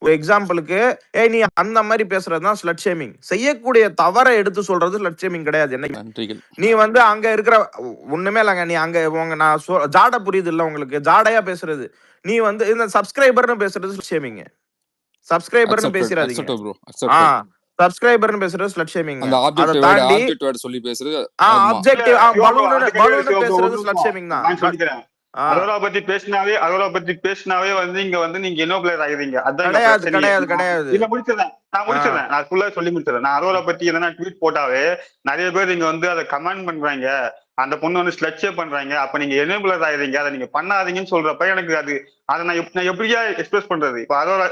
ஒரு எக்ஸாம்பிளுக்கு நீ அந்த மாதிரி பேசுறதுதான் ஸ்லட் ஷேமிங். செய்யக்கூடிய தவறை எடுத்து சொல்றது ஸ்லட் ஷேமிங் கிடையாது. என்ன நீ வந்து அங்க இருக்கிற ஒண்ணுமே இல்லைங்க. நீ அங்க உங்க நான் ஜாட புரியுது இல்ல உங்களுக்கு? ஜாடையா பேசுறது. நீ வந்து இந்த சப்ஸ்கிரைபர்னு பேசுறது ஸ்லட் ஷேமிங். சப்ஸ்கிரைபர்னு பேசிராதீங்க. சப்ஸ்கிரைபர்னு பேசுறது ஸ்லட் ஷேமிங். அத தாண்டி ஆப்ஜெக்டிவ் சொல்லி பேசுறது ஆப்ஜெக்டிவ் பலூன் பேசுறது ஸ்லட் ஷேமிங் தான். நான் சொல்லிக்கிறேன். அதோட பத்தி பேசினாவே வந்து இங்க வந்து நீங்க என்ன பிளேயர் ஆகுறீங்க. அதான் கிடையாது. இல்ல முடிச்சிடறேன். நான் ஃபுல்லா சொல்லி முடிச்சிடறேன். நான் அதோட பத்தி எதனா ட்வீட் போட்டாவே நிறைய பேர் இங்க வந்து அதை கமெண்ட் பண்றாங்க. அந்த பொண்ணு வந்து ஸ்லட்சே பண்றாங்க. அப்ப நீங்க எனேபிளர் ஆயிடுறீங்க. அதை நீங்க பண்ணாதீங்கன்னு சொல்றப்ப எனக்கு அதை நான் எப்படியா எக்ஸ்பிரஸ் பண்றது? இப்ப அதோட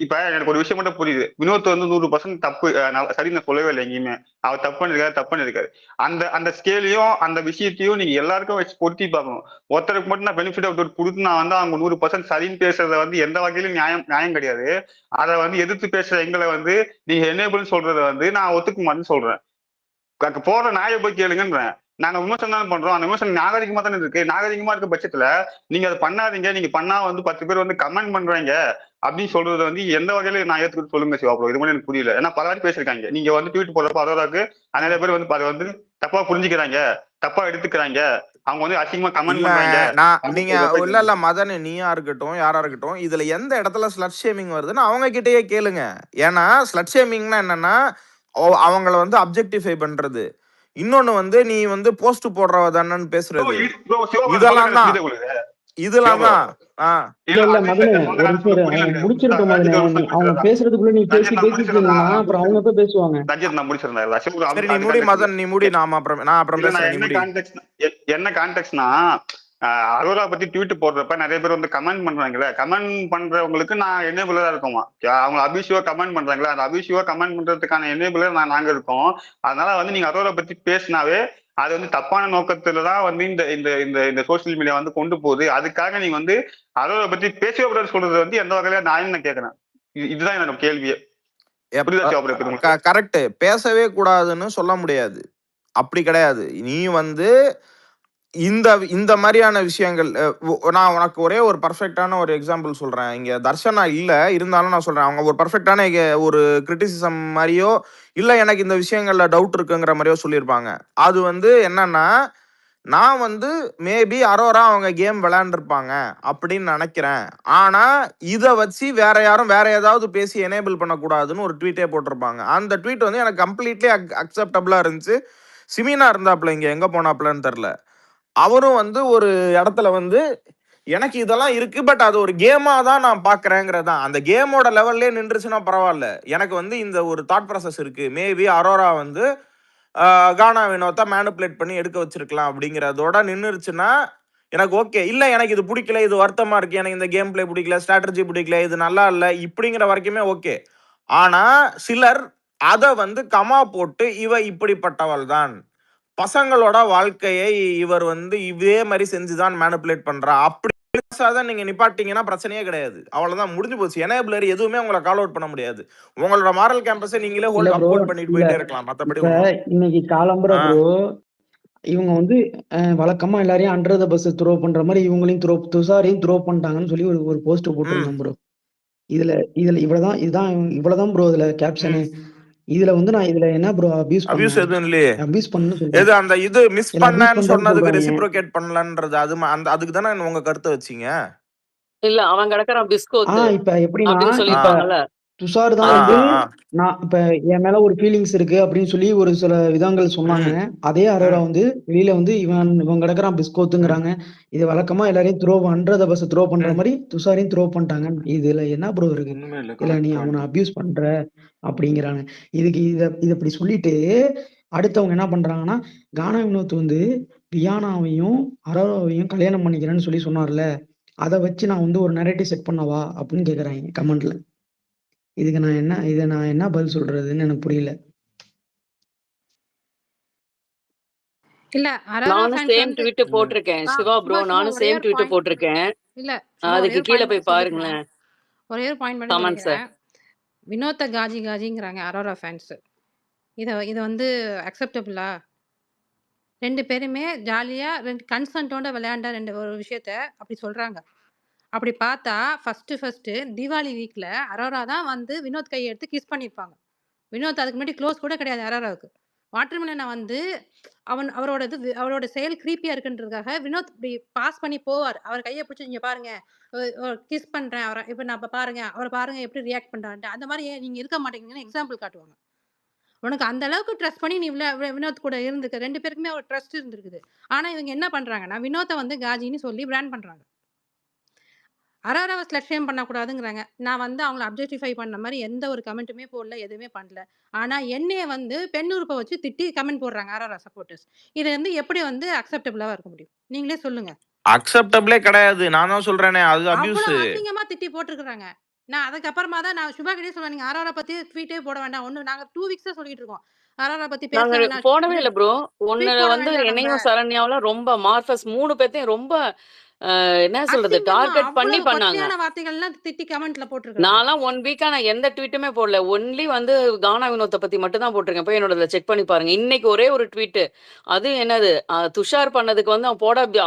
இப்ப எனக்கு ஒரு விஷயம் மட்டும் புரியுது. வினோத் வந்து 100% தப்பு சரி நான் சொல்லவே இல்லை எங்கேயுமே. அவர் தப்பு பண்ணிருக்காரு. அந்த ஸ்கேலையும் அந்த விஷயத்தையும் நீங்க எல்லாருக்கும் வச்சு பொருத்தி பார்க்கணும். ஒருத்தருக்கு மட்டும் நான் பெனிஃபிட் ஆஃப் டவுட் கொடுத்து நான் வந்து அவங்க 100% சரின்னு பேசுறத வந்து எந்த வகையிலும் நியாயம் கிடையாது. அதை வந்து எதிர்த்து பேசுற எங்களை வந்து நீங்க எனேபிள்னு சொல்றதை வந்து நான் ஒத்துக்க மாட்டேன்னு சொல்றேன். போற நாயை போய் கேளுங்கன்றேன். நாங்க விமர்சனம் தான் பண்றோம். அந்த விமர்சனம் நாகரிகமா தானே இருக்கு. நாகரிகமா இருக்க பட்சத்துல நீங்க அதை பண்ணாதீங்க. நீங்க பண்ணா வந்து 10 பேர் வந்து கமெண்ட் பண்றாங்க அப்படின்னு சொல்றது வந்து எந்த வகையில நான் ஏத்துக்கிட்டு சொல்லுங்க சிவாப்ரோ. இது மாதிரி எனக்கு புரியல. ஏன்னா பல வாட்டி பேசிருக்காங்க. நீங்க வந்து ட்வீட் போடுறப்ப அதோடாக்கு நிறைய பேர் வந்து அதை வந்து தப்பா புரிஞ்சுக்கிறாங்க, தப்பா எடுத்துக்கிறாங்க. அவங்க வந்து அசிங்கமா கமெண்ட் பண்றாங்க. நீங்க இல்ல மதன் நீயா இருக்கட்டும் யாரா இருக்கட்டும், இதுல எந்த இடத்துல ஸ்லட் ஷேமிங் வருதுன்னு அவங்க கிட்டயே கேளுங்க. ஏன்னா ஸ்லட் ஷேமிங்னா என்னன்னா அவங்கள வந்து அப்ஜெக்டிஃபை பண்றது. இன்னொன்னு வந்து நீ வந்து போஸ்ட் போடுறவ தானன்னு பேசுறது. இதெல்லாம் தான் அவங்க பேசுறதுக்குள்ள நீ பேசிட்டீங்கன்னா அப்புறம் அவங்க எப்ப பேசுவாங்க? நீ முடி. நான் அப்புறம் என்ன கான்டெக்ட்னா அரோரா பத்தி ட்வீட் போடுறப்ப நிறைய பேர் வந்து கமெண்ட் பண்றாங்கல்ல. கமெண்ட் பண்றவங்களுக்கு நான் எனேபிளரா இருக்கோமா? அவங்க அபிஷியவா கமெண்ட் பண்றாங்களா, அந்த அபிஷியவா கமெண்ட் பண்றதுக்கான எனேபிளர் நாங்க இருக்கோம். அதனால வந்து நீங்க அரோரா பத்தி பேசினாவே அது வந்து தப்பான நோக்கத்துலதான் வந்து இந்த சோசியல் மீடியா வந்து கொண்டு போகுது. அதுக்காக நீங்க வந்து அரோரா பத்தி பேசவே கூடாது சொல்றது வந்து எந்த வகையில நான் நான் கேட்கிறேன். இதுதான் என்னோட கேள்வியே. கரெக்ட். பேசவே கூடாதுன்னு சொல்ல முடியாது. அப்படி கிடையாது. நீ வந்து இந்த மாதிரியான விஷயங்கள் நான் உனக்கு ஒரே ஒரு பர்ஃபெக்டான ஒரு எக்ஸாம்பிள் சொல்றேன். இங்க தர்ஷனா இல்ல, இருந்தாலும் நான் சொல்றேன். அவங்க ஒரு பர்ஃபெக்டான ஒரு கிரிட்டிசிசம் மாதிரியோ இல்ல எனக்கு இந்த விஷயங்கள்ல டவுட் இருக்குங்கிற மாதிரியோ சொல்லியிருப்பாங்க. அது வந்து என்னன்னா, நான் வந்து மேபி அரோரா அவங்க கேம் விளையாண்டுருப்பாங்க அப்படின்னு நினைக்கிறேன். ஆனா இதை வச்சு வேற யாரும் வேற ஏதாவது பேசி எனேபிள் பண்ணக்கூடாதுன்னு ஒரு ட்வீட்டே போட்டிருப்பாங்க. அந்த ட்வீட் வந்து எனக்கு கம்ப்ளீட்லி அக்செப்டபிளா இருந்துச்சு. சிமினா இருந்தாப்புல இங்க எங்க போனாப்புலன்னு தெரியல. அவரும் வந்து ஒரு இடத்துல வந்து எனக்கு இதெல்லாம் இருக்கு, பட் அது ஒரு கேமா தான் நான் பாக்குறேங்கிறதான். அந்த கேமோட லெவல்லே நின்றுச்சுன்னா பரவாயில்ல. எனக்கு வந்து இந்த ஒரு தாட் ப்ராசஸ் இருக்கு. மேபி அரோரா வந்து கானா வினோத்தை மேனிப்புலேட் பண்ணி எடுக்க வச்சிருக்கலாம் அப்படிங்கிறதோட நின்றுச்சுன்னா எனக்கு ஓகே. இல்ல எனக்கு இது பிடிக்கல, இது வருத்தமா இருக்கு, எனக்கு இந்த கேம் பிளே பிடிக்கல, ஸ்ட்ராட்டஜி பிடிக்கல, இது நல்லா இல்ல இப்படிங்கிற வரைக்குமே ஓகே. ஆனா சிலர் அதை வந்து கமா போட்டு இவ இப்படிப்பட்டவள் தான், பசங்களோட வாழ்க்கையை இவர் வந்து இதே மாதிரி செஞ்சுதான் மேனிப்புலேட் பண்றா அப்படி நீங்க நிப்பாட்டிங்கன்னா பிரச்சனையே கிடையாது. அவ்வளவுதான், முடிஞ்சு போச்சு. எனேபிளர் எதுவுமே உங்களை கால் அவுட் பண்ண முடியாது. உங்களோட மாரல் கேம்பஸை நீங்களே ஹோல்ட் பண்ணிட்டு போயிட்டே இருக்கலாம். மத்தபடி இன்னைக்கு காலம்பர ப்ரோ இவங்க வந்து வழக்கமா எல்லாரையும் அண்டர் த பஸ் த்ரோ பண்ற மாதிரி இவங்களையும் துஷாரையும் த்ரோ பண்ணிட்டாங்கன்னு சொல்லி ஒரு போஸ்ட் போட்டிருந்தேன் ப்ரோ. இதுல இவ்வளவுதான் ப்ரோ இதுல கேப்ஷனு. இதுல வந்து நான் இதுல என்ன ப்ரோ அபியூஸ் எதுவும் இல்லையே. அபியூஸ் பண்ணு எது அந்த இது மிஸ் பண்ணன்னு சொன்னதுக்கு ரெசிப்ரோகேட் பண்ணலன்றது அது அதுக்கு தானே உங்க கருத்தை வச்சீங்க? இல்ல அவன் கிடக்குறான் பிஸ்கோத். இப்ப எப்படின்னா துஷார் தான் வந்து நான் இப்ப என் மேல ஒரு ஃபீலிங்ஸ் இருக்கு அப்படின்னு சொல்லி ஒரு சில விதங்கள் சொன்னாங்க. அதே அரோரா வந்து வெளியில வந்து இவன் கிடக்குறான் பிஸ்கோத்துங்கிறாங்க. இது வழக்கமா எல்லாரையும் அண்டர் த பஸ் த்ரோ பண்ற மாதிரி துஷாரையும் த்ரோ பண்ணிட்டாங்க. இதுல என்ன ப்ரோ இருக்கு? இல்ல நீ அவனை அபியூஸ் பண்ற அப்படிங்கிறாங்க. இதுக்கு இதை இப்படி சொல்லிட்டு அடுத்தவங்க என்ன பண்றாங்கன்னா, கானா வினோத் வந்து ரியானாவையும் அரோராவையும் கல்யாணம் பண்ணிக்கிறேன்னு சொல்லி சொன்னார்ல, அதை வச்சு நான் வந்து ஒரு நரேட்டிவ் செட் பண்ணவா அப்படின்னு கேக்குறாங்க கமெண்ட்ல. இதுக்கு நான் என்ன பதில் சொல்றதுன்னு எனக்கு புரியல. இல்ல நானும் சேம் ட்வீட் போட்டிருக்கேன் சிவா ப்ரோ. நானும் சேம் ட்வீட் போட்டிருக்கேன். இல்ல அதுக்கு கீழே போய் பாருங்களேன். ஒரே ஒரு பாயிண்ட் மட்டும் சொல்லிக்கிறேன். வினோத காஜிங்கிறாங்க அரோரா ஃபேன்ஸ். இத வந்து அக்செப்டபிளா? 2 பேருமே ஜாலியா கன்சென்ட்டோட விளையாண்ட ஒரு விஷயத்த அப்படி சொல்றாங்க. அப்படி பார்த்தா ஃபர்ஸ்ட்டு தீபாவளி வீக்ல அரோரா தான் வந்து வினோத் கைய எடுத்து கிஸ் பண்ணியிருப்பாங்க. வினோத் அதுக்கு முன்னாடி க்ளோஸ் கூட கிடையாது அரோராவுக்கு. வாட்டர்மெலன வந்து அவரோட செயல் கிரீப்பியா இருக்குன்றதுக்காக வினோத் இப்படி பாஸ் பண்ணி போவாரு. அவர் கைய பிடிச்சு இங்க பாருங்க, கிஸ் பண்றேன் அவர. இப்ப நான் இப்ப பாருங்க, அவர பாருங்க எப்படி ரியாக்ட் பண்றான்ட்டு. அந்த மாரி நீங்க இருக்க மாட்டேங்கிறீங்கன்னு எக்ஸாம்பிள் காட்டுவாங்க. உனக்கு அந்த அளவுக்கு ட்ரஸ்ட் பண்ணி நீ வினோத் கூட இருந்துக்க. 2 பேருக்குமே ஒரு ட்ரஸ்ட் இருந்திருக்குது. ஆனா இவங்க என்ன பண்றாங்கன்னா, வினோத்த வந்து காஜின்னு சொல்லி பிராண்ட் பண்றாங்க. அரோராவ ஸ்லட் ஷேம் பண்ணக்கூடாதுங்கிறாங்க. நான் வந்து அவங்கள அப்ஜெக்டிஃபை பண்ண மாரி எந்த ஒரு கமெண்ட்டுமே போடல, எதுவுமே பண்ணல. ஆனா என்னைய வந்து பெண் உறுப்ப வச்சு திட்டி கமெண்ட் போடுறாங்க அரோரா சப்போர்ட்டர்ஸ். இது வந்து எப்படி வந்து அக்செப்டபிளா இருக்க முடியும்? நீங்களே சொல்லுங்க. அக்செப்டபிளே கிடையாது. நான் தான் சொல்றேனே அது அபியூஸ். அவ்வளோ அசிங்கமா திட்டி போட்டுருக்காங்க. நான் அதுக்கப்புறமா தான் நான் சுபா கிட்டயே சொன்னேன். நீங்க அரோரா பத்தி ட்வீட்டே போட வேண்டாம். நாங்க 2 வீக்ஸா சொல்லிட்டு இருக்கோம். அரோரா பத்தி பேச நாங்க வேணாம். போடவே இல்ல ப்ரோ. ஒண்ணு ட்வீட் போட வந்து வேண்டாம் நம்ப. என்னையும் சரண்யாவுல ரொம்ப மார்ஃபஸ் 3 பேத்தையும் ரொம்ப என்ன சொல்றது அசிங்கமா டார்கெட் பண்ணி அவ்வளவு பண்ணாங்க. கொச்சையான வார்த்தைகள்லாம் திட்டி கமெண்ட்ல போட்டுருக்காங்க. நான்லாம் 1 வீக்கா நான் எந்த ட்வீட்டுமே போடல. ஒன்லி வந்து கானா வினோத்த பத்தி மட்டும் தான் போட்டிருக்கேன். போய் என்னோடதுல செக் பண்ணி பாருங்க. இன்னைக்கு ஒரே ஒரு ட்வீட். அது என்னது துஷார் பண்ணதுக்கு வந்து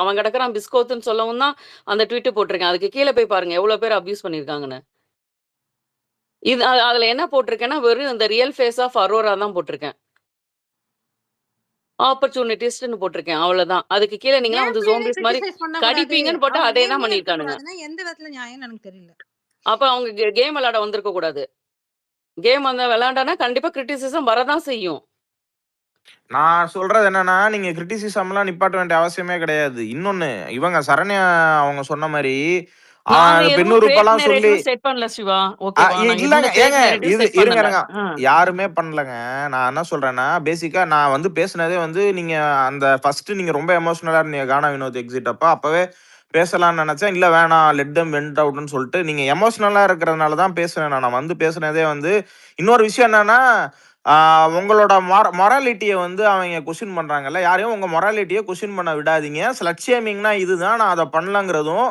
அவன் கிடக்குறான் பிஸ்கோத்துன்னு சொல்லவும் தான் அந்த ட்வீட் போட்டிருக்கேன். அதுக்கு கீழ போய் பாருங்க எவ்வளவு பேர் அபியூஸ் பண்ணிருக்காங்கன்னு. அதுல என்ன போட்டிருக்கேன்னா வெறும் இந்த ரியல் ஃபேஸ் ஆஃப் அரோரா தான் போட்டிருக்கேன். ஆப்பர்ச்சுனிட்டிஸ்ட்னு போட்டிருக்கேன். அவ்வளவுதான். அதுக்கு கீழ நீங்கலாம் கேம் வந்து பிளேயரே ஜோம்பிஸ் மாரி கிரிட்டிசைஸ் பண்ணக்கூடாது. கடிப்பீங்கன்னு போட்டா அவங்க அதே தான் கேம்லயே பண்ணியிருக்கானுங்க. இருக்கக்கூடாதுன்னா எந்த விதத்துல நியாயம்னு எனக்கு தெரியல. அப்ப அவங்க கேம் விளையாட வந்திருக்க கூடாது. கேம் வந்து விளையாண்டானா கண்டிப்பா கிரிட்டிசிசம் வரதான் செய்யும். நான் சொல்றது என்னன்னா, நீங்க கிரிட்டிசிசம்லாம் நிப்பாட்ட வேண்டிய அவசியமே கிடையாது. இன்னொன்னு, இவங்க சரண்யா அவங்க சொன்ன மாரி, நாங்க எதுவும் ஃபேக் பெண்ணுறுப்பெல்லாம் சொல்லி நரேட்டிவ் செட் பண்ணல சிவா. ஓகேவா? நாங்க இல்லங்க. எந்த ஃபேக் ஏங்க நரேட்டிவ் இது செட் இருங்க பண்ணல. இருங்க. யாருமே பண்ணலங்க. நான் என்ன சொல்றேன்னா, பேசிக்கா நான் வந்து பேசுனதே வந்து நீங்க அந்த ஃபர்ஸ்ட் நீங்க ரொம்ப எமோஷனலா இருந்தீங்க கானா வினோத் எக்ஸிட் அப்பவே பேசலாம்னு நெனச்சேன். இல்ல வேணாம் லெட் தெம் வென்ட் அவுட்ன்னு சொல்லிட்டு நீங்க எமோஷனலா இருக்கிறதுனால தான் பேசுனேன். நான் வந்து பேசுனதே வந்து இன்னொரு விஷயம் என்னன்னா, உங்களோட மொராலிட்டிய வந்து அவங்க கொஸ்டின் பண்றாங்கல்ல. யாரையும் உங்க மொராலிட்டிய கொஸ்டின் பண்ண விடாதீங்க. ஸ்லட் ஷேமிங்னா இதுதான். நான் அத பண்ணலங்கிறதும்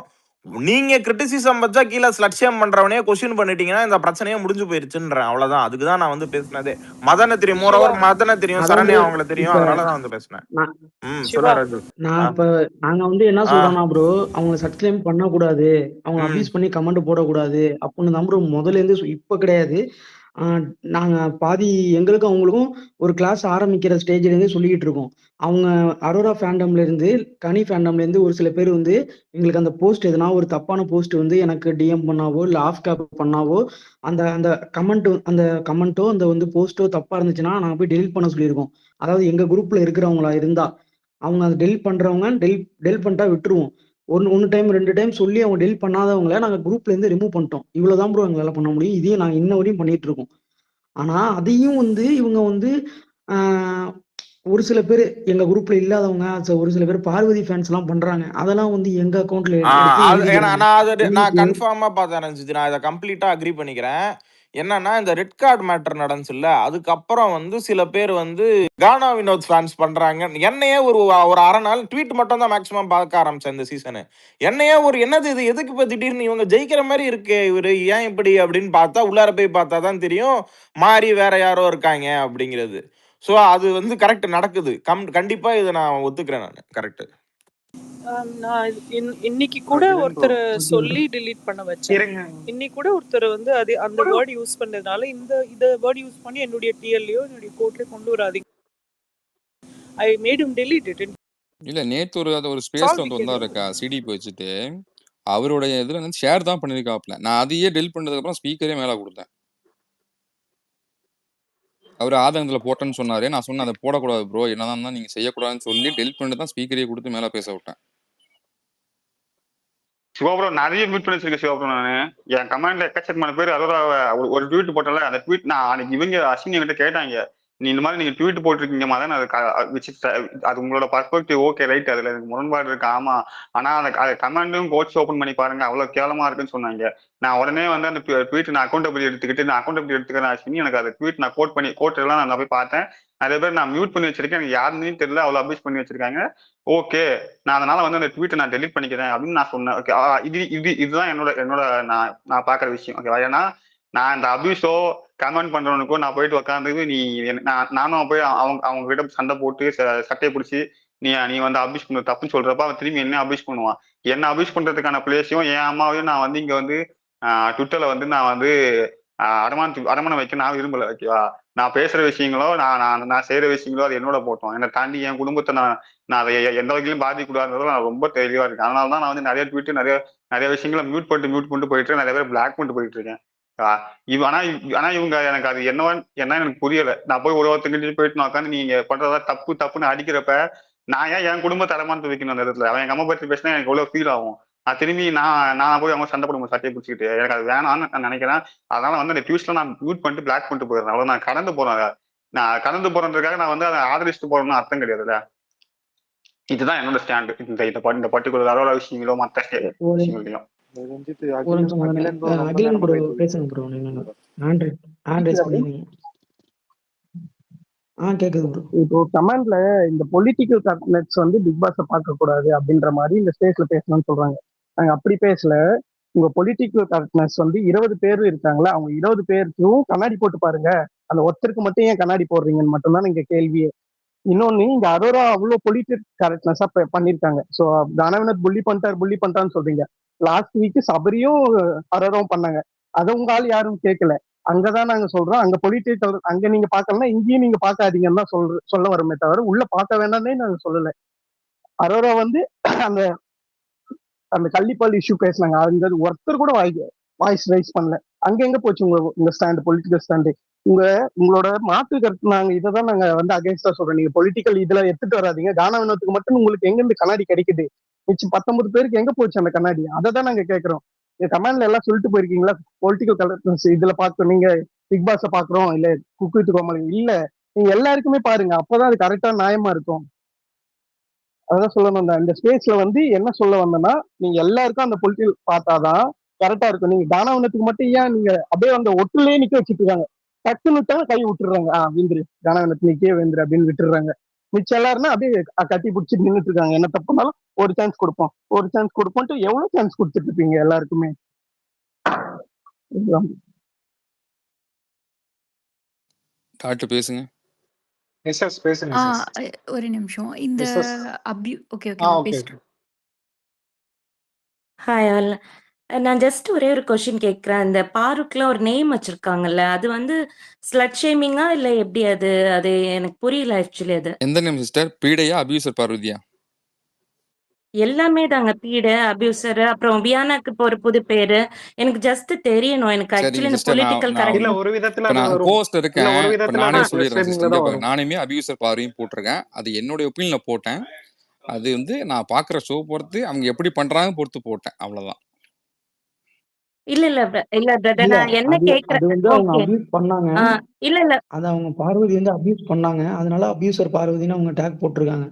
நீங்க கிரிட்டிசிசம் வச்சா கீழ ஸ்லட் ஷேம் பண்றவனே கொஸ்டின் பண்ணிட்டீங்கன்னா இந்த பிரச்சனையே முடிஞ்சு போயிருச்சுன்றேன். அவ்வளவுதான். அதுக்கு தான் நான் வந்து பேசினதே. மதன தெரியும். மோரோவர் மதன தெரியும். அதான் சரண்யா ப்ரோ. அவங்கள தெரியும். இப்ப அதனால தான் வந்து பேசினேன். நான் சொல்லுங்க ராஜு. நான் ஆ, இப்ப நாங்க வந்து என்ன ஆ, சொல்றோம்னா ப்ரோ, அவங்கள சப்ஸ்கிரைப் பண்ணக்கூடாது, அவங்கள ம். அபியூஸ் பண்ணி கமெண்ட் போடக்கூடாது அப்படின்னு தான் ப்ரோ முதல்ல இருந்து இப்ப கிடையாது. நாங்க பாதி எங்களுக்கும் அவங்களுக்கும் ஒரு கிளாஸ் ஆரம்பிக்கிற ஸ்டேஜ்ல இருந்தே சொல்லிக்கிட்டு இருக்கோம். அவங்க அரோரா ஃபேண்டம்ல இருந்து கனி ஃபேண்டம்ல இருந்து ஒரு சில பேர் வந்து எங்களுக்கு அந்த போஸ்ட் எதுனா ஒரு தப்பான போஸ்ட் வந்து எனக்கு டிஎம் பண்ணாவோ இல்ல ஆஃப் கேப் பண்ணாவோ அந்த அந்த கமெண்ட்டோ அந்த வந்து போஸ்ட்டோ தப்பா இருந்துச்சுன்னா நாங்க போய் டெலிட் பண்ண சொல்லியிருக்கோம். அதாவது எங்க குரூப்ல இருக்கிறவங்களா இருந்தா அவங்க அதை டெலிட் பண்றவங்க டெலிட் பண்ணிட்டா விட்டுருவோம். ஒன்னு டைம் 2 டைம் சொல்லி அவங்க டெலிட் பண்ணாதவங்கள நாங்க குரூப்ல இருந்து ரிமூவ் பண்ணிட்டோம். இவ்வளவுதான் ப்ரோ எங்களால பண்ண முடியும். இதையும் நாங்க இன்ன வரையும் பண்ணிட்டு இருக்கோம். ஆனா அதையும் வந்து இவங்க வந்து ஆஹ் ஒரு சில பேர் எங்க குரூப்ல இல்லாதவங்க ஒரு சில பேர் பார்வதி ஃபேன்ஸ் எல்லாம் பண்றாங்க. அதெல்லாம் வந்து எங்க அக்கௌண்ட்ல எடுத்து அது ஏன்னா எழுதிக்கிறாங்க. நான் எங்களுக்கு கன்ஃபார்மா பார்த்தேன் ரஞ்சித். நான் இதை கம்ப்ளீட்டா அக்ரி பண்ணிக்கிறேன். என்னன்னா இந்த ரெட் கார்டு மேட்டர் நடந்துச்சுல்ல, அதுக்கப்புறம் வந்து சில பேர் வந்து கானா வினோத் ஃபேன்ஸ் பண்றாங்க. என்னையே ஒரு ஒரு அரை நாள் ட்வீட் மட்டும் தான் மேக்ஸிமம் பார்க்க ஆரம்பிச்சேன் இந்த சீசனு. என்னையே ஒரு என்னது இது, எதுக்கு இப்போ திடீர்னு இவங்க ஜெயிக்கிற மாதிரி இருக்கு இவரு, ஏன் இப்படி அப்படின்னு பார்த்தா உள்ளார போய் பார்த்தா தான் தெரியும் மாறி வேற யாரோ இருக்காங்க அப்படிங்கிறது. ஸோ அது வந்து கரெக்ட் நடக்குது. கண்டிப்பா இதை நான் ஒத்துக்கிறேன். நான் கரெக்ட். நான் இன்னைக்கு கூட ஒருத்தர் சொல்லி delete பண்ண வச்சேன். இருங்க. இன்னைக்கு கூட ஒருத்தர் வந்து அந்த வேர்ட் யூஸ் பண்ணதுனால இந்த வேர்ட் யூஸ் பண்ணி என்னுடைய டிஎல்லையோ என்னுடைய கோட்லயோ கொண்டு வராதீங்க. I made him delete it. இல்ல நேத்து ஒரு ஸ்பேஸ்ல வந்து வந்தாருக்கா சிடிபி வச்சுட்டு அவருடைய இதுல வந்து ஷேர் தான் பண்ணிருக்காப்ல. நான் அதையே டெலிட் பண்ணதுக்கு அப்புறம் ஸ்பீக்கரே மேல கொடுத்தேன். அவர் ஆதங்கத்துல போட்டேன்னு சொன்னாரு. நான் சொன்னேன் அதை போடக்கூடாது ப்ரோ, என்னதான் தான் நீங்க செய்யக்கூடாதுன்னு சொல்லி டெலிட் பண்ணிட்டு தான் ஸ்பீக்கரே கொடுத்து மேல பேச விட்டேன். சிவபுரோ நிறைய மியூட் பண்ணி வச்சிருக்கேன் சிவபுரோ. நானு என் கமெண்ட்ல எக்கச்சக்கமான பேர் அதோட ஒரு ட்வீட் போட்டல, அந்த ட்வீட் நான் அன்னைக்கு இவங்க அஸ்வினி கிட்ட கேட்டாங்க, நீ இந்த மாதிரி நீங்க ட்வீட் போட்டிருக்கீங்க மதன், அது உங்களோட பர்ஸ்பெக்டிவ் ஓகே ரைட், அதுல எனக்கு முரண்பாடு இருக்கு ஆமா, ஆனா அந்த கமெண்டும் கோட்ஸ் ஓப்பன் பண்ணி பாருங்க அவ்வளவு கேவலமா இருக்குன்னு சொன்னாங்க. நான் உடனே வந்து அந்த ட்வீட் நான் அக்கௌண்டபிலிட்டி எடுத்துக்கிட்டு நான் அக்கௌண்டபிலிட்டி எடுத்துக்கிறேன் அஸ்வினி, எனக்கு அந்த ட்வீட் நான் கோட் எல்லாம் நான் போய் பார்த்தேன். நிறைய பேர் நான் மியூட் பண்ணி வச்சிருக்கேன், எனக்கு யாருன்னு தெரியல, அவ்வளவு அபியூஸ் பண்ணி வச்சிருக்காங்க. ஓகே, நான் அதனால வந்து அந்த ட்வீட்டை நான் டெலிட் பண்ணிக்கிறேன் அப்படின்னு நான் சொன்னேன். ஓகே, இதுதான் என்னோட நான் பாக்குற விஷயம். ஓகேவா? ஏன்னா நான் இந்த அபியூஸோ கமெண்ட் பண்றவனுக்கோ நான் போயிட்டு உட்காந்து நானும் போய் அவங்க கிட்ட சண்டை போட்டு சட்டையை பிடிச்சி நீ வந்து அபியூஸ் பண்ண தப்புன்னு சொல்றப்ப அவன் திரும்பி என்ன அபியூஸ் பண்ணுவான். என்ன அபியூஸ் பண்றதுக்கான பிளேஸையும் என் அம்மாவையும் நான் வந்து இங்க வந்து ட்விட்டர்ல வந்து நான் வந்து அடமானம் வைக்க நான் விரும்பல. ஓகேவா, நான் பேசுற விஷயங்களோ நான் செய்யற விஷயங்களோ அது என்னோட போட்டோம். என்னை தாண்டி என் குடும்பத்தை நான் அதை எந்த வகையிலும் பாதிக்கூடாதுன்றதுல நான் ரொம்ப தெளிவா இருக்கேன். அதனாலதான் நான் வந்து நிறைய ட்வீட் நிறைய விஷயங்களை மியூட் பண்ணிட்டு போயிட்டு நிறைய பேர் பிளாக் பண்ணிட்டு போயிட்டு இருக்கேன். ஆனா இவங்க எனக்கு அது என்ன எனக்கு புரியல. நான் போய் ஒருத்தங்கிட்ட போயிட்டு நான் உட்காந்து நீங்க பண்றதா தப்புன்னு அடிக்கிறப்ப நான் ஏன் என் குடும்பத்தை அடமானத்து வைக்கணும் அந்த இடத்துல. அவன் எங்க அம்மா பத்தி பேசினா எனக்கு எவ்வளவு ஃபீல் ஆகும். நான் திரும்பி நான் போய் அவங்க சண்டை போடுவோம் சட்டையை பிடிச்சிக்கிட்டு. எனக்கு அது வேணாம்னு நான் நினைக்கிறேன். அதனால வந்து அந்த டியூஸ்ல நான் மியூட் பண்ணிட்டு பிளாக் பண்ணிட்டு போயிடுறேன். அவ்வளவு நான் கடந்து போறேன்றதுக்காக நான் வந்து அதை ஆதரிச்சுட்டு போறேன்னு அர்த்தம் கிடையாதுல்ல. இதுதான் என்னோட ஸ்டாண்டு இந்த பர்டிகுலர் அரோரா விஷயங்களோ மற்ற விஷயங்களையும். அகிலன் ப்ரோ பேசுங்க ப்ரோ. நீங்க ஆண்ட்ரேஸ் பண்ணிருந்தீங்க. கேக்குது ப்ரோ. இப்போ கமெண்ட்ல இந்த பொலிட்டிக்கல் கரெக்ட்னஸ் வந்து பிக் பாஸை பார்க்க கூடாது அப்படின்ற மாதிரி இந்த ஸ்பேஸ்ல பேசணும்னு சொல்றாங்க. நாங்க அப்படி பேசல. உங்க பொலிட்டிக்கல் கரெக்ட்னஸ் வந்து 20 பேர் இருக்காங்களா, அவங்க 20 பேருக்கும் கண்ணாடி போட்டு பாருங்க. அந்த ஒருத்தருக்கு மட்டும் ஏன் கண்ணாடி போடுறீங்கன்னு மட்டும்தான் இங்க கேள்வியே. இன்னொன்னு, இங்க அரோரா அவ்வளவு பொலிட்டிக்கல் கரெக்ட்னஸா பண்ணிருக்காங்க. ஸோ தானவினர் புள்ளி பண்ணிட்டான்னு சொல்றீங்க. லாஸ்ட் வீக் சபரியும் அரோராவும் பண்ணாங்க. அதை உங்க யாரும் கேட்கல. அங்கதான் நாங்க சொல்றோம், அங்க பொலிட்டிக்கல் அங்க நீங்க பாக்கலன்னா இங்கேயும் நீங்க பாக்காதீங்கன்னு தான் சொல்ல வரமே தவிர உள்ள பார்க்க வேண்டாம்னே நாங்க சொல்லல. அரோரா வந்து அந்த அந்த கள்ளிப்பால் இஷ்யூ பேசினாங்க. அங்க ஒருத்தர் கூட வாய்ஸ் ரைஸ் பண்ணல. அங்க எங்க போச்சு உங்க ஸ்டாண்டு, பொலிட்டிக்கல் ஸ்டாண்டு? உங்களோட மாற்று கருத்து நாங்க இதைதான் நாங்க வந்து அகேன்ஸ்டா சொல்றோம். நீங்க பொலிட்டிக்கல் இதுல எடுத்துட்டு வராதீங்க. கானவினத்துக்கு மட்டும் உங்களுக்கு எங்க இருந்து கண்ணாடி கிடைக்குது? மிச்சம் 19 பேருக்கு எங்க போச்சு அந்த கண்ணாடி? அதை தான் நாங்க கேட்கிறோம். கமெண்ட்ல எல்லாம் சொல்லிட்டு போயிருக்கீங்களா பொலிட்டிக்கல் கரெக்ட்னஸ் இதுல பாக்குறோம், நீங்க பிக் பாஸ பாக்குறோம் இல்ல குக் வித் கோமாளி இல்ல, நீங்க எல்லாருக்குமே பாருங்க. அப்பதான் அது கரெக்டா நியாயமா இருக்கும். அதான் சொல்லணும். இந்த ஸ்பேஸ்ல வந்து என்ன சொல்ல வந்தேன்னா, நீங்க எல்லாருக்கும் அந்த பொலிட்டிக்கல் பார்த்தாதான் கரெக்டா இருக்கும். நீங்க தானவனத்துக்கு மட்டும் ஏன் நீங்க அப்படியே அந்த ஒட்டுலயே நிக்க வச்சுட்டு இருக்காங்க. டக்குன்னு கை விட்டுறாங்க. விந்துரு தானவனத்து நிக்கே வெந்துரு அப்படின்னு விட்டுறாங்க. மிச்சம் எல்லாருன்னா அப்படியே கட்டி பிடிச்சிட்டு நின்றுட்டு இருக்காங்க. என்ன தப்புனாலும் ஒரு சான்ஸ் கொடுப்போம்ட்டு எவ்வளவு சான்ஸ் கொடுத்துட்டு இருப்பீங்க எல்லாருக்குமே. பேசுங்க. ஒரு நிமிஷம். இந்த ஓகே பேசுறேன். Hi all. நான் ஜஸ்ட் ஒரே ஒரு கொஸ்டின் கேட்குறேன். இந்த பாருக்குலாம் ஒரு நேம் வச்சிருக்காங்கல்ல, அது வந்து ஸ்லட் ஷேமிங்கா இல்ல எப்படி? அது எனக்கு புரியல ஆக்சுவலி. அது எந்த நேம் சிஸ்டர்? பீடையா அபியூசர் பார்வதியா? எல்லாமே தாங்க. பீட, அபியூசர், அப்புறம் வியானாக்கு இப்போ ஒரு புது பேரு. எனக்கு ஜஸ்ட் தெரியணும். எனக்கு ஆக்சுவலி இந்த பொலிட்டிக்கல் இல்ல ஒரு விதத்துல நான் கோஸ்ட் இருக்கேன். ஒரு விதத்துல நானே சொல்லிடுறேன் சிஸ்டர். நானுமே அபியூசர் பார்வையும் போட்டிருக்கேன். அது என்னுடைய ஒப்பீனியன்ல போட்டேன். அது வந்து நான் பாக்குற ஷோ பொறுத்து அவங்க எப்படி பண்றாங்க பொறுத்து போட்டேன். அவ்வளவுதான். இல்ல பிரதர், நான் என்ன கேக்குறேன், அவங்க அபியூஸ் பண்ணாங்க. இல்ல அது அவங்க பார்வதி வந்து அபியூஸ் பண்ணாங்க. அதனால அபியூசர் பார்வதின்னு அவங்க டேக் போட்டிருக்காங்க.